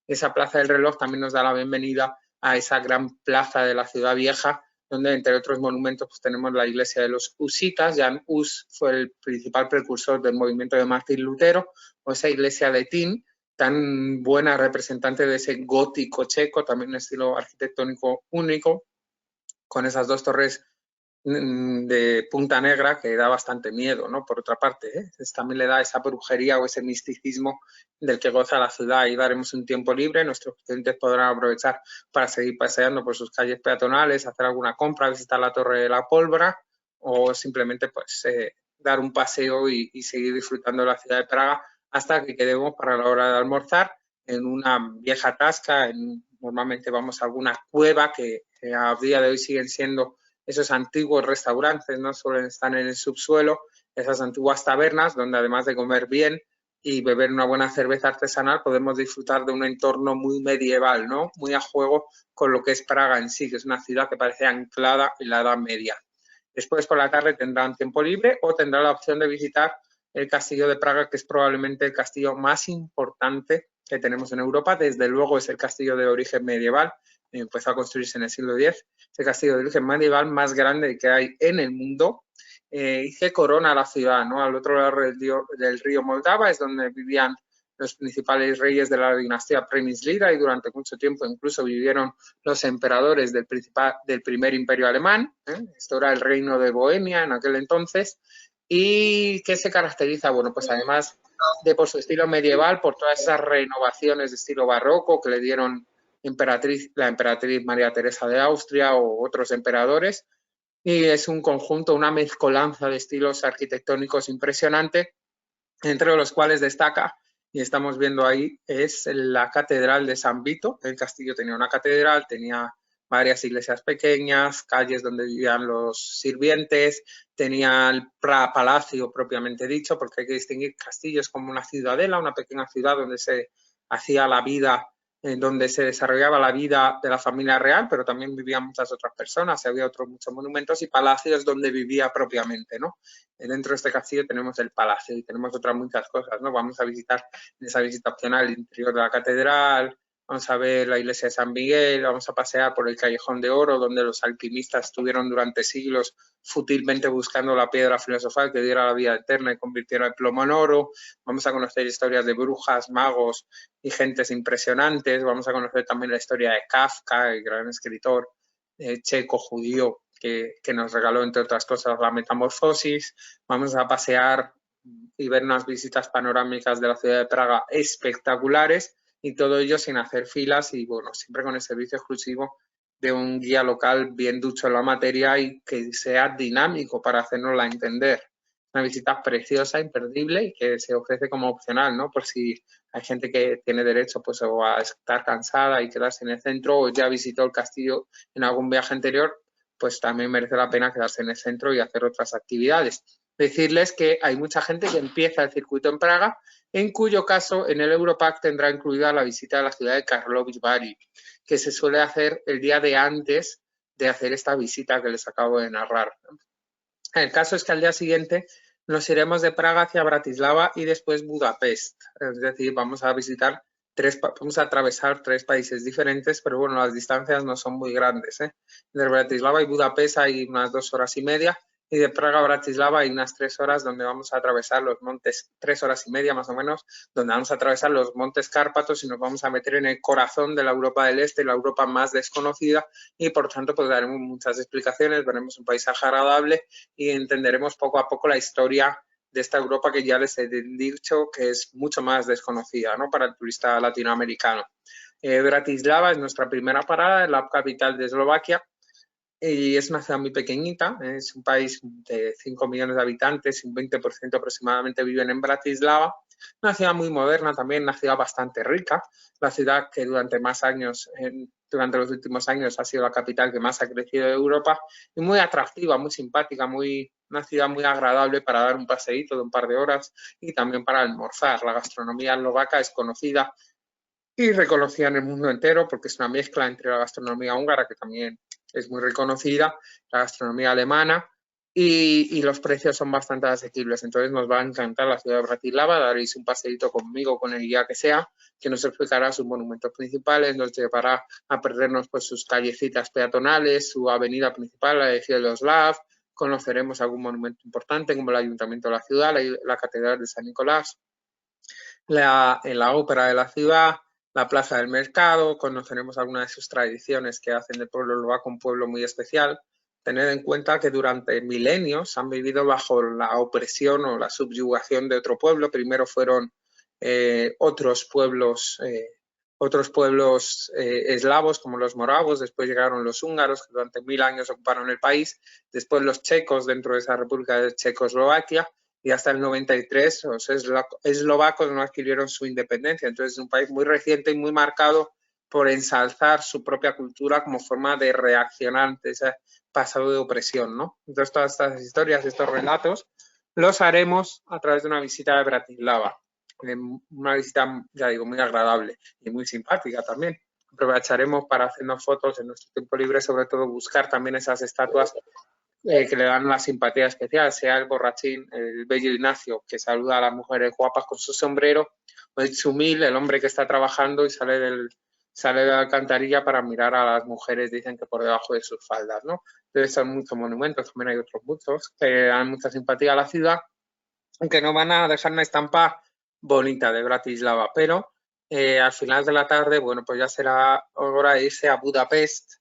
Esa Plaza del Reloj también nos da la bienvenida a esa gran plaza de la ciudad vieja, donde entre otros monumentos pues, tenemos la iglesia de los husitas. Jan Hus fue el principal precursor del movimiento de Martín Lutero, o esa iglesia de Tin, tan buena representante de ese gótico checo, también un estilo arquitectónico único, con esas dos torres de punta negra que da bastante miedo, ¿no? Por otra parte, también le da esa brujería o ese misticismo del que goza la ciudad. Y daremos un tiempo libre, nuestros clientes podrán aprovechar para seguir paseando por sus calles peatonales, hacer alguna compra, visitar la Torre de la Pólvora o simplemente pues dar un paseo y seguir disfrutando de la ciudad de Praga hasta que quedemos para la hora de almorzar en una vieja tasca. Normalmente vamos a alguna cueva que a día de hoy siguen siendo esos antiguos restaurantes, no suelen estar en el subsuelo, esas antiguas tabernas donde además de comer bien y beber una buena cerveza artesanal podemos disfrutar de un entorno muy medieval, ¿no? Muy a juego con lo que es Praga en sí, que es una ciudad que parece anclada en la Edad Media. Después por la tarde tendrán tiempo libre o tendrán la opción de visitar el castillo de Praga, que es probablemente el castillo más importante que tenemos en Europa. Desde luego es el castillo de origen medieval, empezó a construirse en el siglo X, el castillo de origen medieval más grande que hay en el mundo, y que corona la ciudad, ¿no? Al otro lado del río Moldava es donde vivían los principales reyes de la dinastía Premyslida y durante mucho tiempo incluso vivieron los emperadores del primer imperio alemán. Esto era el reino de Bohemia en aquel entonces. ¿Y qué se caracteriza? Bueno, pues además de por su estilo medieval, por todas esas renovaciones de estilo barroco que le dieron la emperatriz María Teresa de Austria o otros emperadores, y es un conjunto, una mezcolanza de estilos arquitectónicos impresionante, entre los cuales destaca, y estamos viendo ahí, es la Catedral de San Vito. El castillo tenía una catedral, tenía varias iglesias pequeñas, calles donde vivían los sirvientes, tenía el palacio propiamente dicho, porque hay que distinguir castillos como una ciudadela, una pequeña ciudad donde se hacía la vida, donde se desarrollaba la vida de la familia real, pero también vivían muchas otras personas, y había otros muchos monumentos y palacios donde vivía propiamente, ¿no? Dentro de este castillo tenemos el palacio y tenemos otras muchas cosas, ¿no? Vamos a visitar en esa visita opcional el interior de la catedral, vamos a ver la iglesia de San Miguel, vamos a pasear por el Callejón de Oro, donde los alquimistas estuvieron durante siglos fútilmente buscando la piedra filosofal que diera la vida eterna y convirtiera el plomo en oro. Vamos a conocer historias de brujas, magos y gentes impresionantes. Vamos a conocer también la historia de Kafka, el gran escritor checo judío que nos regaló, entre otras cosas, la Metamorfosis. Vamos a pasear y ver unas visitas panorámicas de la ciudad de Praga espectaculares, y todo ello sin hacer filas y, bueno, siempre con el servicio exclusivo de un guía local bien ducho en la materia y que sea dinámico para hacernosla entender. Una visita preciosa, imperdible y que se ofrece como opcional, ¿no? Por si hay gente que tiene derecho pues o a estar cansada y quedarse en el centro, o ya visitó el castillo en algún viaje anterior, pues también merece la pena quedarse en el centro y hacer otras actividades. Decirles que hay mucha gente que empieza el circuito en Praga, en cuyo caso en el Europack tendrá incluida la visita a la ciudad de Karlovy Vary, que se suele hacer el día de antes de hacer esta visita que les acabo de narrar. El caso es que al día siguiente nos iremos de Praga hacia Bratislava y después Budapest. Es decir, vamos a atravesar 3 países diferentes, pero bueno, las distancias no son muy grandes. De Bratislava y Budapest hay unas 2 horas y media, y de Praga a Bratislava hay unas 3 horas donde vamos a atravesar los montes, 3 horas y media más o menos, donde vamos a atravesar los montes Cárpatos y nos vamos a meter en el corazón de la Europa del Este, la Europa más desconocida, y por tanto pues daremos muchas explicaciones, veremos un paisaje agradable y entenderemos poco a poco la historia de esta Europa que ya les he dicho que es mucho más desconocida, ¿no? Para el turista latinoamericano. Bratislava es nuestra primera parada, es la capital de Eslovaquia. y es una ciudad muy pequeñita, es un país de 5 millones de habitantes, un 20% aproximadamente viven en Bratislava, una ciudad muy moderna también, una ciudad bastante rica, la ciudad que durante los últimos años ha sido la capital que más ha crecido de Europa y muy atractiva, muy simpática, una ciudad muy agradable para dar un paseíto de un par de horas y también para almorzar. La gastronomía eslovaca es conocida y reconocida en el mundo entero porque es una mezcla entre la gastronomía húngara, que también es muy reconocida, la gastronomía alemana, y los precios son bastante asequibles. Entonces nos va a encantar la ciudad de Bratislava, daréis un paseíto conmigo, con el guía que sea, que nos explicará sus monumentos principales, nos llevará a perdernos pues sus callecitas peatonales, su avenida principal, la de Cieloslav, conoceremos algún monumento importante como el Ayuntamiento de la ciudad, la Catedral de San Nicolás, la ópera de la ciudad, la plaza del mercado, conoceremos algunas de sus tradiciones que hacen del pueblo eslovaco un pueblo muy especial. Tened en cuenta que durante milenios han vivido bajo la opresión o la subyugación de otro pueblo. Primero fueron otros pueblos eslavos como los moravos, después llegaron los húngaros que durante 1000 años ocuparon el país, después los checos dentro de esa república de Checoslovaquia, y hasta el 93 los eslovacos no adquirieron su independencia. Entonces es un país muy reciente y muy marcado por ensalzar su propia cultura como forma de reaccionar ante ese pasado de opresión, ¿no? Entonces todas estas historias, estos relatos, los haremos a través de una visita de Bratislava. Una visita, ya digo, muy agradable y muy simpática también. Aprovecharemos para hacernos fotos en nuestro tiempo libre, sobre todo buscar también esas estatuas que le dan una simpatía especial, sea el borrachín, el bello Ignacio, que saluda a las mujeres guapas con su sombrero, o el Chumil, el hombre que está trabajando y sale de la alcantarilla para mirar a las mujeres, dicen que por debajo de sus faldas, ¿no? Entonces son muchos monumentos, también hay otros muchos que dan mucha simpatía a la ciudad, aunque no van a dejar una estampa bonita de Bratislava, pero al final de la tarde, bueno, pues ya será hora de irse a Budapest.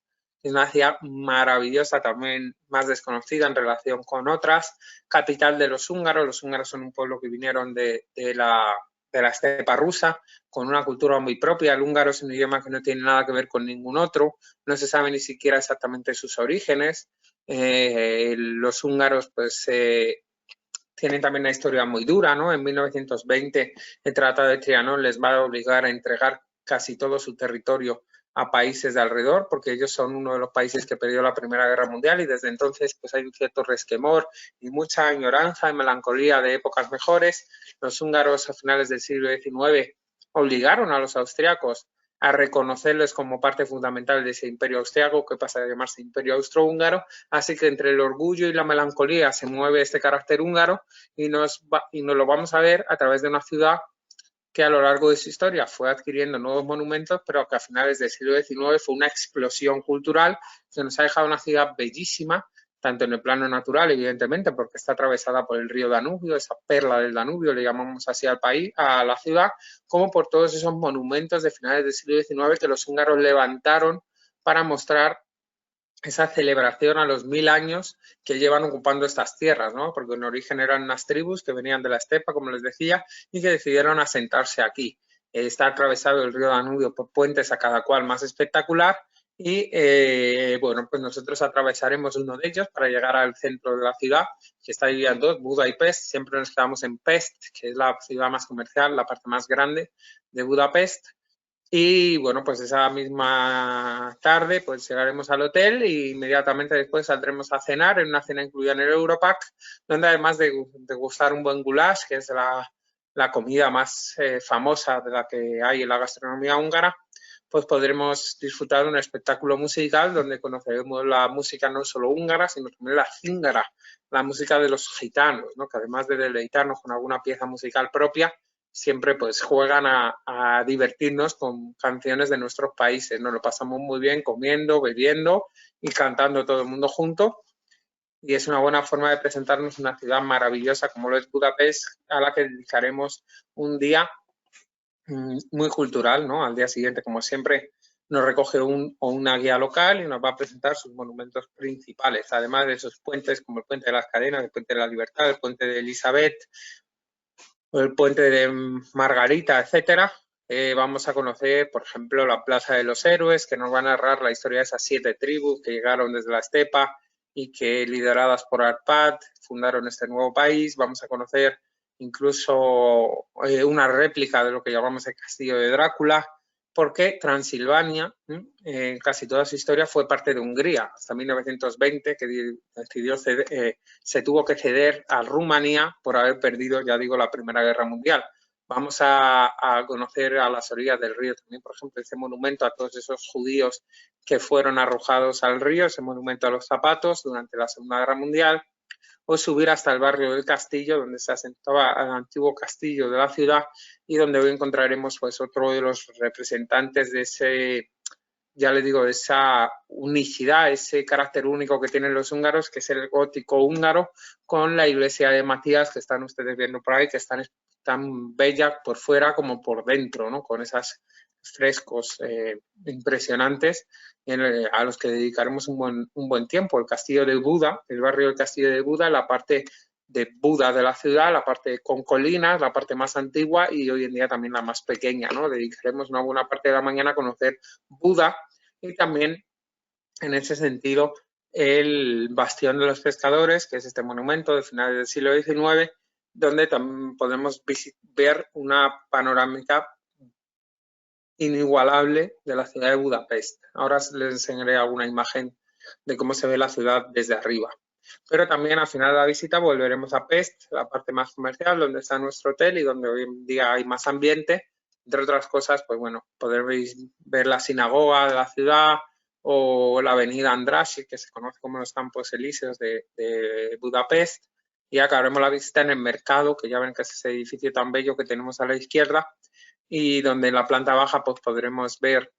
Es una ciudad maravillosa, también más desconocida en relación con otras. Capital de los húngaros. Los húngaros son un pueblo que vinieron de la estepa rusa, con una cultura muy propia. El húngaro es un idioma que no tiene nada que ver con ningún otro. No se sabe ni siquiera exactamente sus orígenes. Los húngaros, pues, tienen también una historia muy dura, ¿no? En 1920 el Tratado de Trianón les va a obligar a entregar casi todo su territorio a países de alrededor, porque ellos son uno de los países que perdió la Primera Guerra Mundial y desde entonces pues hay un cierto resquemor y mucha añoranza y melancolía de épocas mejores. Los húngaros a finales del siglo XIX obligaron a los austriacos a reconocerles como parte fundamental de ese imperio austriaco que pasa a llamarse imperio austrohúngaro, así que entre el orgullo y la melancolía se mueve este carácter húngaro y nos lo vamos a ver a través de una ciudad que a lo largo de su historia fue adquiriendo nuevos monumentos, pero que a finales del siglo XIX fue una explosión cultural que nos ha dejado una ciudad bellísima, tanto en el plano natural, evidentemente, porque está atravesada por el río Danubio, esa perla del Danubio, le llamamos así al país, a la ciudad, como por todos esos monumentos de finales del siglo XIX que los húngaros levantaron para mostrar esa celebración a los 1000 años que llevan ocupando estas tierras, ¿no? Porque en origen eran unas tribus que venían de la estepa, como les decía, y que decidieron asentarse aquí. Está atravesado el río Danubio por puentes a cada cual más espectacular y, bueno, pues nosotros atravesaremos uno de ellos para llegar al centro de la ciudad, que está dividida en dos, Buda y Pest. Siempre nos quedamos en Pest, que es la ciudad más comercial, la parte más grande de Budapest. Y bueno, pues esa misma tarde pues llegaremos al hotel e inmediatamente después saldremos a cenar en una cena incluida en el Europack, donde además de gustar un buen goulash, que es la comida más famosa de la que hay en la gastronomía húngara, pues podremos disfrutar de un espectáculo musical donde conoceremos la música no solo húngara, sino también la cíngara, la música de los gitanos, ¿no? Que además de deleitarnos con alguna pieza musical propia, siempre pues juegan a divertirnos con canciones de nuestros países. Nos lo pasamos muy bien comiendo, bebiendo y cantando todo el mundo junto. Y es una buena forma de presentarnos una ciudad maravillosa como lo es Budapest, a la que dedicaremos un día muy cultural, ¿no? Al día siguiente, como siempre, nos recoge una guía local y nos va a presentar sus monumentos principales, además de esos puentes como el Puente de las Cadenas, el Puente de la Libertad, el Puente de Elizabeth, el puente de Margarita, etcétera. Vamos a conocer, por ejemplo, la Plaza de los Héroes, que nos va a narrar la historia de esas 7 tribus que llegaron desde la estepa y que, lideradas por Arpad, fundaron este nuevo país. Vamos a conocer incluso una réplica de lo que llamamos el castillo de Drácula, porque Transilvania, en casi toda su historia, fue parte de Hungría, hasta 1920, que decidió se tuvo que ceder a Rumanía por haber perdido, ya digo, la Primera Guerra Mundial. Vamos a conocer a las orillas del río también, por ejemplo, ese monumento a todos esos judíos que fueron arrojados al río, ese monumento a los zapatos durante la Segunda Guerra Mundial, o subir hasta el barrio del Castillo, donde se asentaba el antiguo castillo de la ciudad y donde hoy encontraremos pues otro de los representantes de ese, ya les digo, de esa unicidad, ese carácter único que tienen los húngaros, que es el gótico húngaro, con la iglesia de Matías, que están ustedes viendo por ahí, que están tan bella por fuera como por dentro, ¿no? Con esos frescos impresionantes a los que dedicaremos un buen tiempo. El castillo de Buda, el barrio del castillo de Buda, la parte de Buda de la ciudad, la parte con colinas, la parte más antigua y hoy en día también la más pequeña, ¿no? Dedicaremos una buena parte de la mañana a conocer Buda y también, en ese sentido, el Bastión de los Pescadores, que es este monumento de finales del siglo XIX, donde también podemos ver una panorámica inigualable de la ciudad de Budapest. Ahora les enseñaré alguna imagen de cómo se ve la ciudad desde arriba. Pero también al final de la visita volveremos a Pest, la parte más comercial, donde está nuestro hotel y donde hoy en día hay más ambiente. Entre otras cosas, pues bueno, podréis ver la sinagoga de la ciudad o la avenida Andrássy, que se conoce como los Campos Elíseos de Budapest. Y acabaremos la visita en el mercado, que ya ven que es ese edificio tan bello que tenemos a la izquierda, y donde en la planta baja pues podremos ver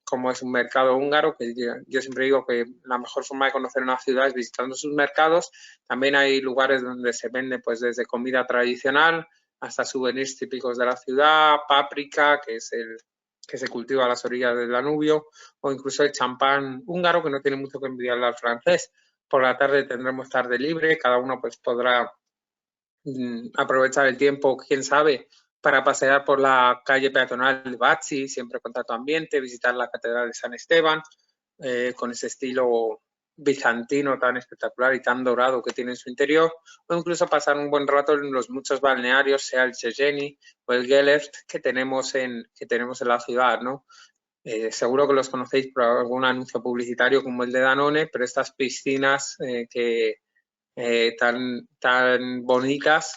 cómo es un mercado húngaro, que yo siempre digo que la mejor forma de conocer una ciudad es visitando sus mercados. También hay lugares donde se vende pues desde comida tradicional hasta souvenirs típicos de la ciudad, páprica, que es el que se cultiva a las orillas del Danubio, o incluso el champán húngaro, que no tiene mucho que envidiarle al francés. Por la tarde tendremos tarde libre, cada uno pues podrá aprovechar el tiempo, quién sabe, para pasear por la calle peatonal de Váci, siempre con tanto ambiente, visitar la Catedral de San Esteban, con ese estilo bizantino tan espectacular y tan dorado que tiene en su interior, o incluso pasar un buen rato en los muchos balnearios, sea el Széchenyi o el Gellért que tenemos en la ciudad, ¿no? Seguro que los conocéis por algún anuncio publicitario como el de Danone, pero estas piscinas tan bonitas,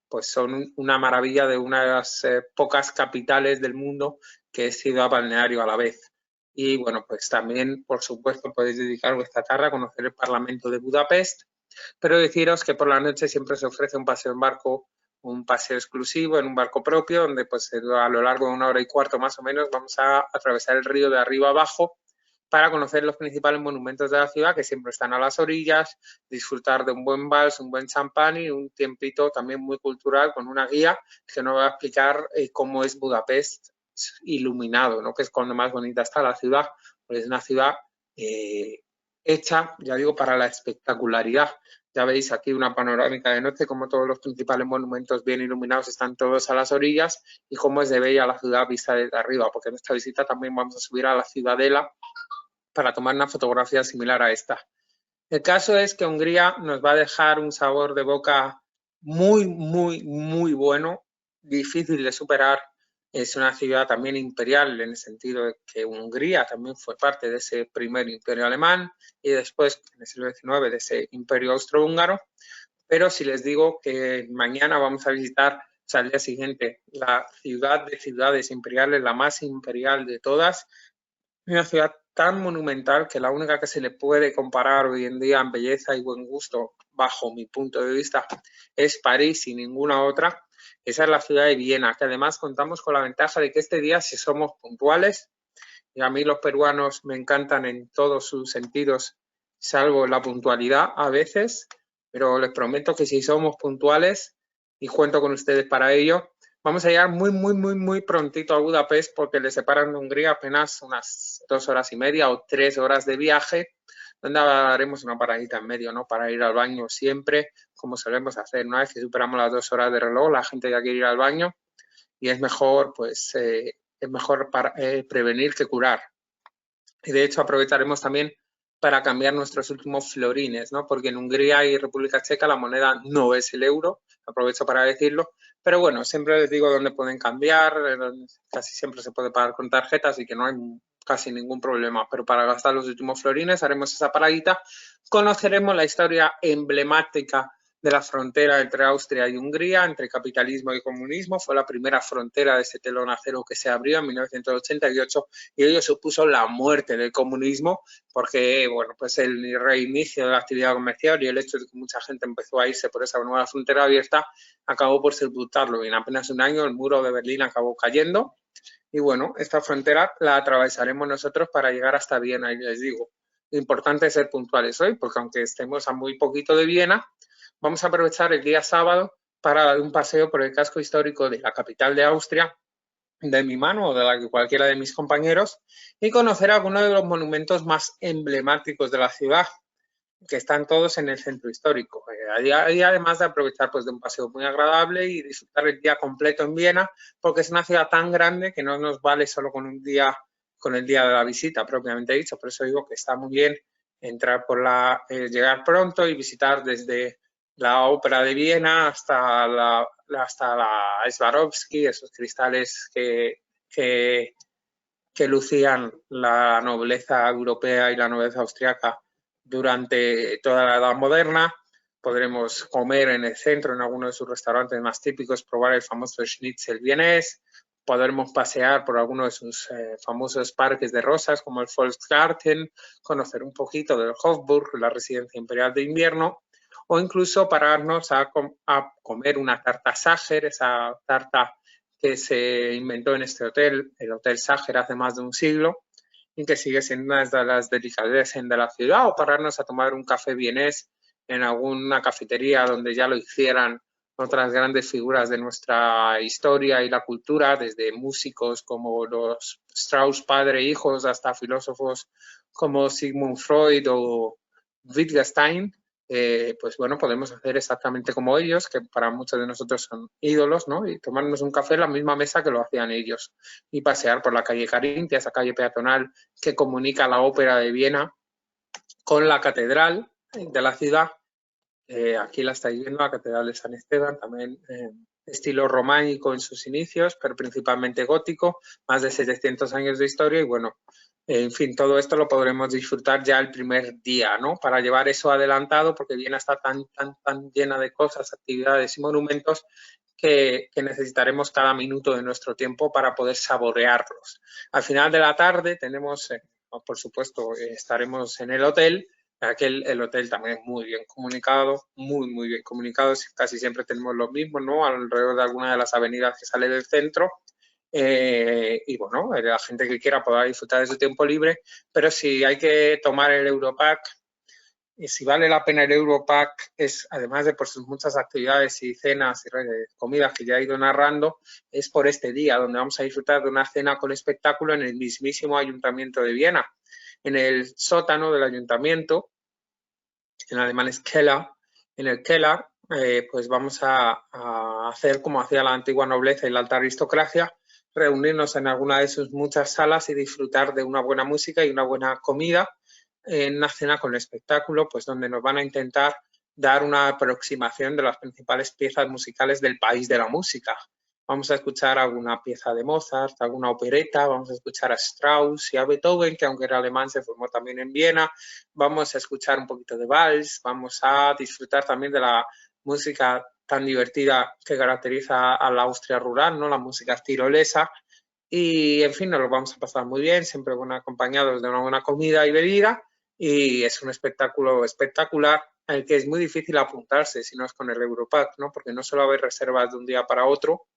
pues son una maravilla de una de las pocas capitales del mundo que es ciudad balneario a la vez. Y bueno, pues también, por supuesto, podéis dedicar vuestra tarde a conocer el Parlamento de Budapest, pero deciros que por la noche siempre se ofrece un paseo en barco, un paseo exclusivo en un barco propio, donde pues a lo largo de 1 hora y cuarto más o menos vamos a atravesar el río de arriba abajo para conocer los principales monumentos de la ciudad que siempre están a las orillas, disfrutar de un buen vals, un buen champán y un tiempito también muy cultural con una guía que nos va a explicar cómo es Budapest iluminado, ¿no? Que es cuando más bonita está la ciudad, porque es una ciudad hecha, ya digo, para la espectacularidad. Ya veis aquí una panorámica de noche, como todos los principales monumentos bien iluminados están todos a las orillas y cómo es de bella la ciudad vista desde arriba, porque en esta visita también vamos a subir a la Ciudadela para tomar una fotografía similar a esta. El caso es que Hungría nos va a dejar un sabor de boca muy, muy, muy bueno, difícil de superar. Es una ciudad también imperial en el sentido de que Hungría también fue parte de ese primer imperio alemán y después, en el siglo XIX, de ese imperio austrohúngaro. Pero si les digo que mañana vamos a visitar, o sea, al día siguiente, la ciudad de ciudades imperiales, la más imperial de todas, una ciudad tan monumental que la única que se le puede comparar hoy en día en belleza y buen gusto, bajo mi punto de vista, es París y ninguna otra. Esa es la ciudad de Viena, que además contamos con la ventaja de que este día, si somos puntuales, y a mí los peruanos me encantan en todos sus sentidos, salvo la puntualidad a veces, pero les prometo que si somos puntuales, y cuento con ustedes para ello, vamos a llegar muy, muy, muy, muy prontito a Budapest porque le separan de Hungría apenas unas 2 horas y media o 3 horas de viaje, donde haremos una paradita en medio, ¿no? Para ir al baño siempre, como solemos hacer. Una vez que superamos las 2 horas de reloj, la gente ya quiere ir al baño y es mejor, pues, es mejor prevenir que curar. Y de hecho aprovecharemos también para cambiar nuestros últimos florines, ¿no? Porque en Hungría y República Checa la moneda no es el euro, aprovecho para decirlo, pero bueno, siempre les digo dónde pueden cambiar, casi siempre se puede pagar con tarjetas y que no hay casi ningún problema, pero para gastar los últimos florines haremos esa paradita, conoceremos la historia emblemática de la frontera entre Austria y Hungría, entre capitalismo y comunismo. Fue la primera frontera de ese telón acero que se abrió en 1988 y ello supuso la muerte del comunismo porque, bueno, pues el reinicio de la actividad comercial y el hecho de que mucha gente empezó a irse por esa nueva frontera abierta acabó por sepultarlo. Y en apenas un año el muro de Berlín acabó cayendo y, bueno, esta frontera la atravesaremos nosotros para llegar hasta Viena. Y les digo, lo importante es ser puntuales hoy porque aunque estemos a muy poquito de Viena, vamos a aprovechar el día sábado para dar un paseo por el casco histórico de la capital de Austria, de mi mano o de la que cualquiera de mis compañeros, y conocer algunos de los monumentos más emblemáticos de la ciudad, que están todos en el centro histórico. Y además de aprovechar pues, de un paseo muy agradable y disfrutar el día completo en Viena, porque es una ciudad tan grande que no nos vale solo con el día de la visita propiamente dicho. Por eso digo que está muy bien entrar llegar pronto y visitar desde la Ópera de Viena hasta la Swarovski, esos cristales que lucían la nobleza europea y la nobleza austriaca durante toda la Edad Moderna. Podremos comer en el centro, en alguno de sus restaurantes más típicos, probar el famoso schnitzel vienés. Podremos pasear por alguno de sus famosos parques de rosas, como el Volksgarten, conocer un poquito del Hofburg, la residencia imperial de invierno, o incluso pararnos a comer una tarta Sacher, esa tarta que se inventó en este hotel, el Hotel Sacher, hace más de un siglo, y que sigue siendo una de las delicatessen de la ciudad, o pararnos a tomar un café vienés en alguna cafetería donde ya lo hicieran otras grandes figuras de nuestra historia y la cultura, desde músicos como los Strauss padre e hijos hasta filósofos como Sigmund Freud o Wittgenstein. Pues bueno, podemos hacer exactamente como ellos, que para muchos de nosotros son ídolos, ¿no? Y tomarnos un café en la misma mesa que lo hacían ellos y pasear por la calle Carintia, esa calle peatonal que comunica la Ópera de Viena con la catedral de la ciudad. Aquí la estáis viendo, la catedral de San Esteban, también estilo románico en sus inicios, pero principalmente gótico, más de 700 años de historia y bueno, en fin, todo esto lo podremos disfrutar ya el primer día, ¿no? Para llevar eso adelantado, porque Viena está tan llena de cosas, actividades y monumentos que necesitaremos cada minuto de nuestro tiempo para poder saborearlos. Al final de la tarde tenemos, por supuesto, estaremos en el hotel. El hotel también es muy bien comunicado, muy bien comunicado. Casi siempre tenemos lo mismo, ¿no? Alrededor de alguna de las avenidas que sale del centro. Y bueno, la gente que quiera podrá disfrutar de su tiempo libre, pero si hay que tomar el Europack, y si vale la pena el Europack, es además de por sus muchas actividades y cenas y comidas que ya he ido narrando, es por este día donde vamos a disfrutar de una cena con espectáculo en el mismísimo Ayuntamiento de Viena, en el sótano del ayuntamiento, en alemán es Keller, en el Keller, pues vamos a hacer como hacía la antigua nobleza y la alta aristocracia, reunirnos en alguna de sus muchas salas y disfrutar de una buena música y una buena comida en una cena con espectáculo, pues donde nos van a intentar dar una aproximación de las principales piezas musicales del país de la música. Vamos a escuchar alguna pieza de Mozart, alguna opereta, vamos a escuchar a Strauss y a Beethoven, que aunque era alemán se formó también en Viena. Vamos a escuchar un poquito de vals, vamos a disfrutar también de la música tan divertida que caracteriza a la Austria rural, ¿no? La música tirolesa. Y, en fin, nos lo vamos a pasar muy bien, siempre acompañados de una buena comida y bebida. Y es un espectáculo espectacular al que es muy difícil apuntarse si no es con el Europack, ¿no? Porque no solo hay reservas de un día para otro,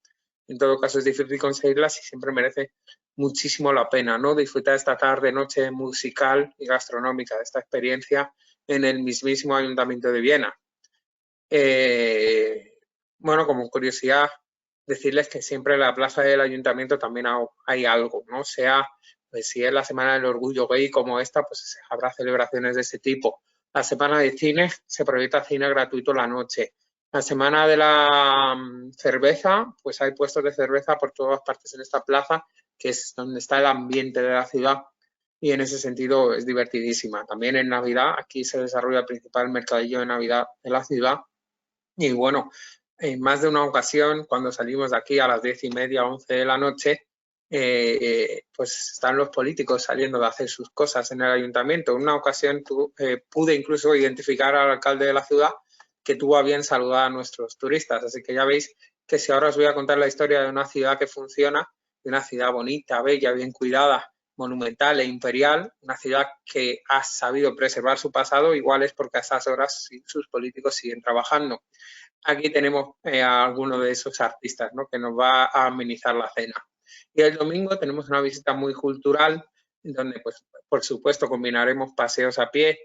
en todo caso es difícil conseguirlas y siempre merece muchísimo la pena, ¿no? Disfrutar esta tarde, noche musical y gastronómica de esta experiencia en el mismísimo Ayuntamiento de Viena. Bueno, como curiosidad, decirles que siempre en la plaza del Ayuntamiento también hay algo, ¿no? Sea, pues si es la Semana del Orgullo Gay como esta, pues habrá celebraciones de ese tipo. La Semana de Cine, se proyecta cine gratuito la noche. La Semana de la Cerveza, pues hay puestos de cerveza por todas partes en esta plaza que es donde está el ambiente de la ciudad, y en ese sentido es divertidísima. También en Navidad, aquí se desarrolla el principal mercadillo de Navidad de la ciudad, y bueno, en más de una ocasión, cuando salimos de aquí a las 10:30, 11 de la noche, pues están los políticos saliendo de hacer sus cosas en el ayuntamiento. En una ocasión pude incluso identificar al alcalde de la ciudad, que tuvo a bien saludar a nuestros turistas. Así que ya veis que si ahora os voy a contar la historia de una ciudad que funciona, de una ciudad bonita, bella, bien cuidada, monumental e imperial, una ciudad que ha sabido preservar su pasado, igual es porque a esas horas sus políticos siguen trabajando. Aquí tenemos a alguno de esos artistas, ¿no?, que nos va a amenizar la cena. Y el domingo tenemos una visita muy cultural, donde, pues, por supuesto, combinaremos paseos a pie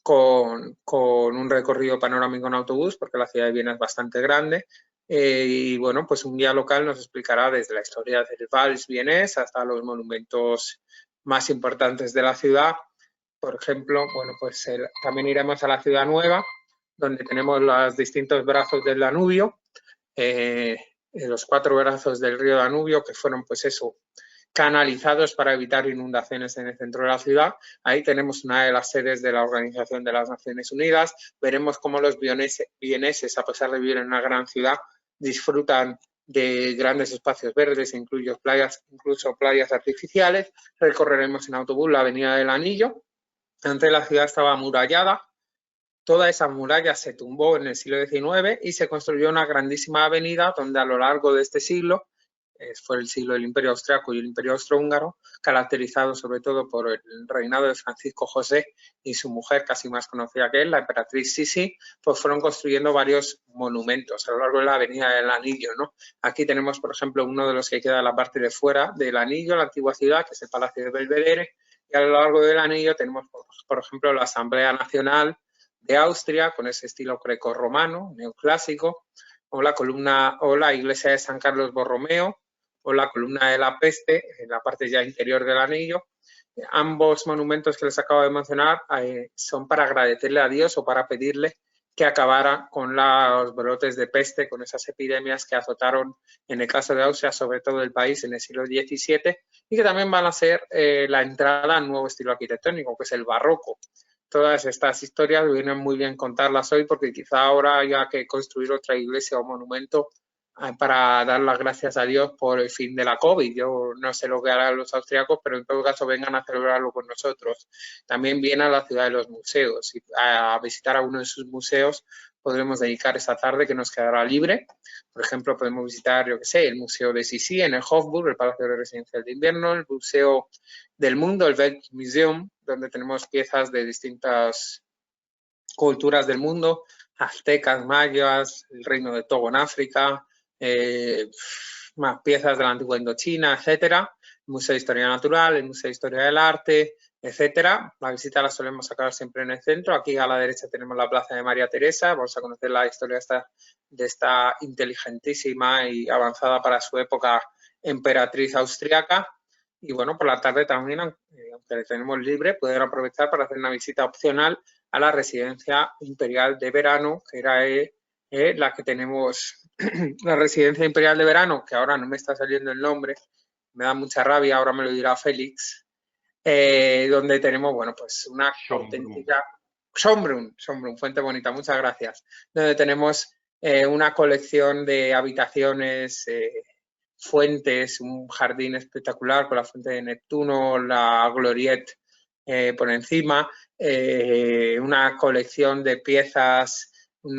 con un recorrido panorámico en autobús, porque la ciudad de Viena es bastante grande. Y bueno, pues un guía local nos explicará desde la historia del vals vienés hasta los monumentos más importantes de la ciudad. Por ejemplo, bueno, pues también iremos a la Ciudad Nueva, donde tenemos los distintos brazos del Danubio, los 4 brazos del río Danubio, que fueron, pues eso, canalizados para evitar inundaciones en el centro de la ciudad. Ahí tenemos una de las sedes de la Organización de las Naciones Unidas. Veremos cómo los vieneses, a pesar de vivir en una gran ciudad, disfrutan de grandes espacios verdes, incluso playas artificiales. Recorreremos en autobús la Avenida del Anillo. Antes la ciudad estaba amurallada. Toda esa muralla se tumbó en el siglo XIX y se construyó una grandísima avenida donde a lo largo de este siglo, fue el siglo del Imperio Austriaco y el Imperio Austrohúngaro, caracterizado sobre todo por el reinado de Francisco José y su mujer, casi más conocida que él, la emperatriz Sisi, pues fueron construyendo varios monumentos a lo largo de la Avenida del Anillo, ¿no? Aquí tenemos, por ejemplo, uno de los que queda en la parte de fuera del Anillo, la antigua ciudad, que es el Palacio de Belvedere, y a lo largo del Anillo tenemos, por ejemplo, la Asamblea Nacional de Austria, con ese estilo grecorromano, neoclásico, o la iglesia de San Carlos Borromeo, o la columna de la Peste, en la parte ya interior del anillo. Ambos monumentos que les acabo de mencionar son para agradecerle a Dios o para pedirle que acabara con los brotes de peste, con esas epidemias que azotaron, en el caso de Austria, sobre todo el país en el siglo XVII, y que también van a ser la entrada al nuevo estilo arquitectónico, que es el barroco. Todas estas historias vienen muy bien contarlas hoy, porque quizá ahora haya que construir otra iglesia o monumento para dar las gracias a Dios por el fin de la COVID. Yo no sé lo que harán los austriacos, pero en todo caso vengan a celebrarlo con nosotros. También viene a la ciudad de los museos, y a visitar a uno de sus museos podremos dedicar esa tarde que nos quedará libre. Por ejemplo, podemos visitar, yo qué sé, el Museo de Sisi en el Hofburg, el Palacio de Residencial de Invierno, el Museo del Mundo, el Weltmuseum, donde tenemos piezas de distintas culturas del mundo, aztecas, mayas, el reino de Togo en África, más piezas de la antigua Indochina, etcétera. El Museo de Historia Natural, el Museo de Historia del Arte, etcétera. La visita la solemos sacar siempre en el centro. Aquí a la derecha tenemos la Plaza de María Teresa. Vamos a conocer la historia de esta inteligentísima y avanzada para su época emperatriz austriaca. Y bueno, por la tarde también, aunque tenemos libre, pueden aprovechar para hacer una visita opcional a la residencia imperial de verano, que era la que tenemos, la residencia imperial de verano, que ahora no me está saliendo el nombre, me da mucha rabia, ahora me lo dirá Félix, donde tenemos, bueno, pues una auténtica... Schönbrunn, Fuente Bonita, muchas gracias. Donde tenemos una colección de habitaciones, fuentes, un jardín espectacular con la fuente de Neptuno, la Gloriette por encima, una colección de piezas, un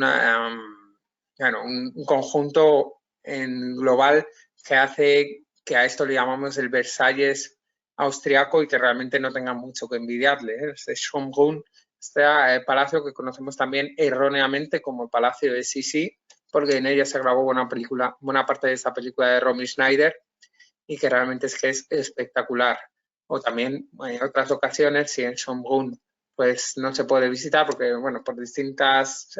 conjunto en global que hace que a esto le llamamos el Versalles austriaco y que realmente no tenga mucho que envidiarle. Este Schönbrunn, este palacio que conocemos también erróneamente como el Palacio de Sisi, porque en ella se grabó buena parte de esa película de Romy Schneider, y que realmente es espectacular. O también en otras ocasiones, si en Schönbrunn pues no se puede visitar porque, bueno, por distintas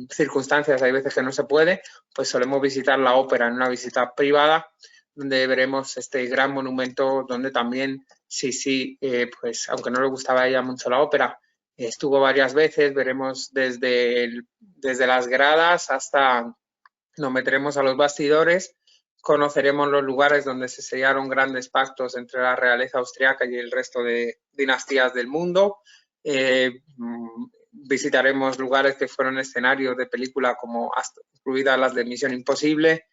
circunstancias hay veces que no se puede, pues solemos visitar la ópera en una visita privada, donde veremos este gran monumento donde también Sisi, pues aunque no le gustaba a ella mucho la ópera, estuvo varias veces. Veremos desde las gradas hasta, nos meteremos a los bastidores, conoceremos los lugares donde se sellaron grandes pactos entre la realeza austriaca y el resto de dinastías del mundo. Visitaremos lugares que fueron escenarios de película como incluidas las de Misión Imposible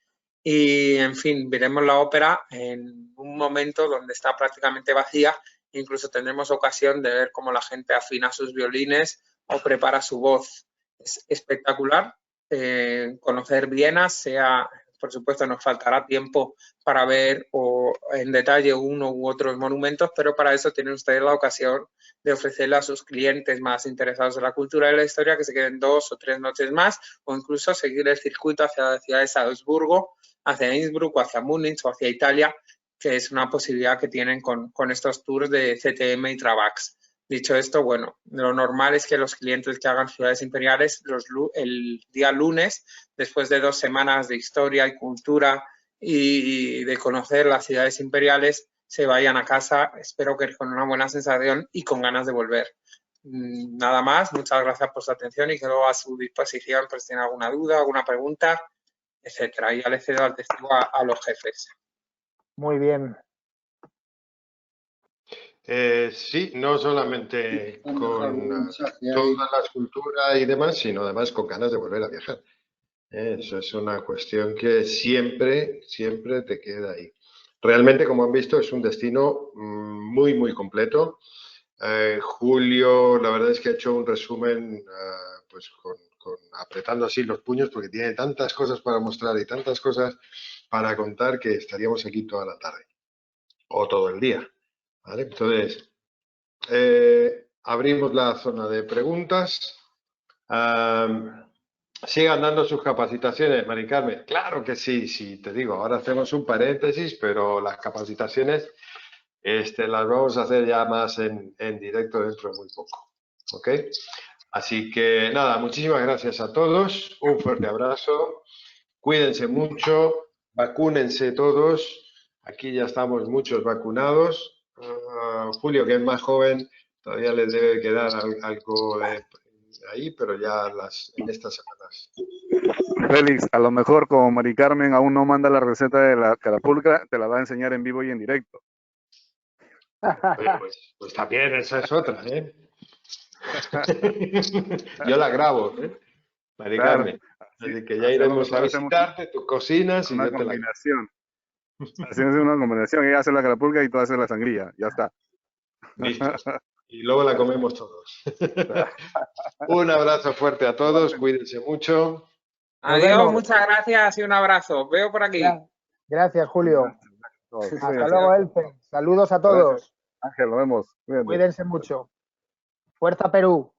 y, en fin, veremos la ópera en un momento donde está prácticamente vacía. Incluso tendremos ocasión de ver cómo la gente afina sus violines o prepara su voz. Es espectacular conocer Viena, por supuesto nos faltará tiempo para ver en detalle uno u otros monumentos, pero para eso tienen ustedes la ocasión de ofrecerle a sus clientes más interesados en la cultura y la historia que se queden 2 o 3 noches más, o incluso seguir el circuito hacia la ciudad de Salzburgo, hacia Innsbruck o hacia Múnich o hacia Italia, que es una posibilidad que tienen con estos tours de CTM y Travax. Dicho esto, bueno, lo normal es que los clientes que hagan ciudades imperiales el día lunes, después de 2 semanas de historia y cultura y de conocer las ciudades imperiales, se vayan a casa, espero que con una buena sensación y con ganas de volver. Nada más, muchas gracias por su atención y quedo a su disposición por si tienen alguna duda, alguna pregunta, etcétera. Y ya le cedo al testigo a los jefes. Muy bien. Sí, no solamente con toda la cultura y demás, sino además con ganas de volver a viajar. Eso es una cuestión que siempre, siempre te queda ahí. Realmente, como han visto, es un destino muy, muy completo. Julio, la verdad es que ha hecho un resumen pues apretando así los puños porque tiene tantas cosas para mostrar y tantas cosas para contar que estaríamos aquí toda la tarde o todo el día. ¿Vale? Entonces, abrimos la zona de preguntas. Sigan dando sus capacitaciones, Mari Carmen. Claro que sí, sí, te digo, ahora hacemos un paréntesis, pero las capacitaciones las vamos a hacer ya más en directo dentro de muy poco. ¿Ok? Así que nada, muchísimas gracias a todos, un fuerte abrazo, cuídense mucho, vacúnense todos. Aquí ya estamos muchos vacunados. Julio, que es más joven, todavía les debe quedar algo ahí, pero ya en estas semanas. Félix, a lo mejor como Mari Carmen aún no manda la receta de la carapulcra, te la va a enseñar en vivo y en directo. Pues también esa es otra, ¿eh? Yo la grabo, ¿eh? Mari Carmen. Así que ya iremos a visitarte, tus cocinas y yo te la combinación. Hacemos una combinación, ella hace la carapulcra y tú haces la sangría, ya está. Listo. Y luego la comemos todos. Un abrazo fuerte a todos, cuídense mucho. Adiós, muchas gracias y un abrazo. Veo por aquí. Gracias, Julio. Hasta luego, Elfe. Saludos a todos. Gracias. Ángel, nos vemos. Cuídense mucho. Fuerza Perú.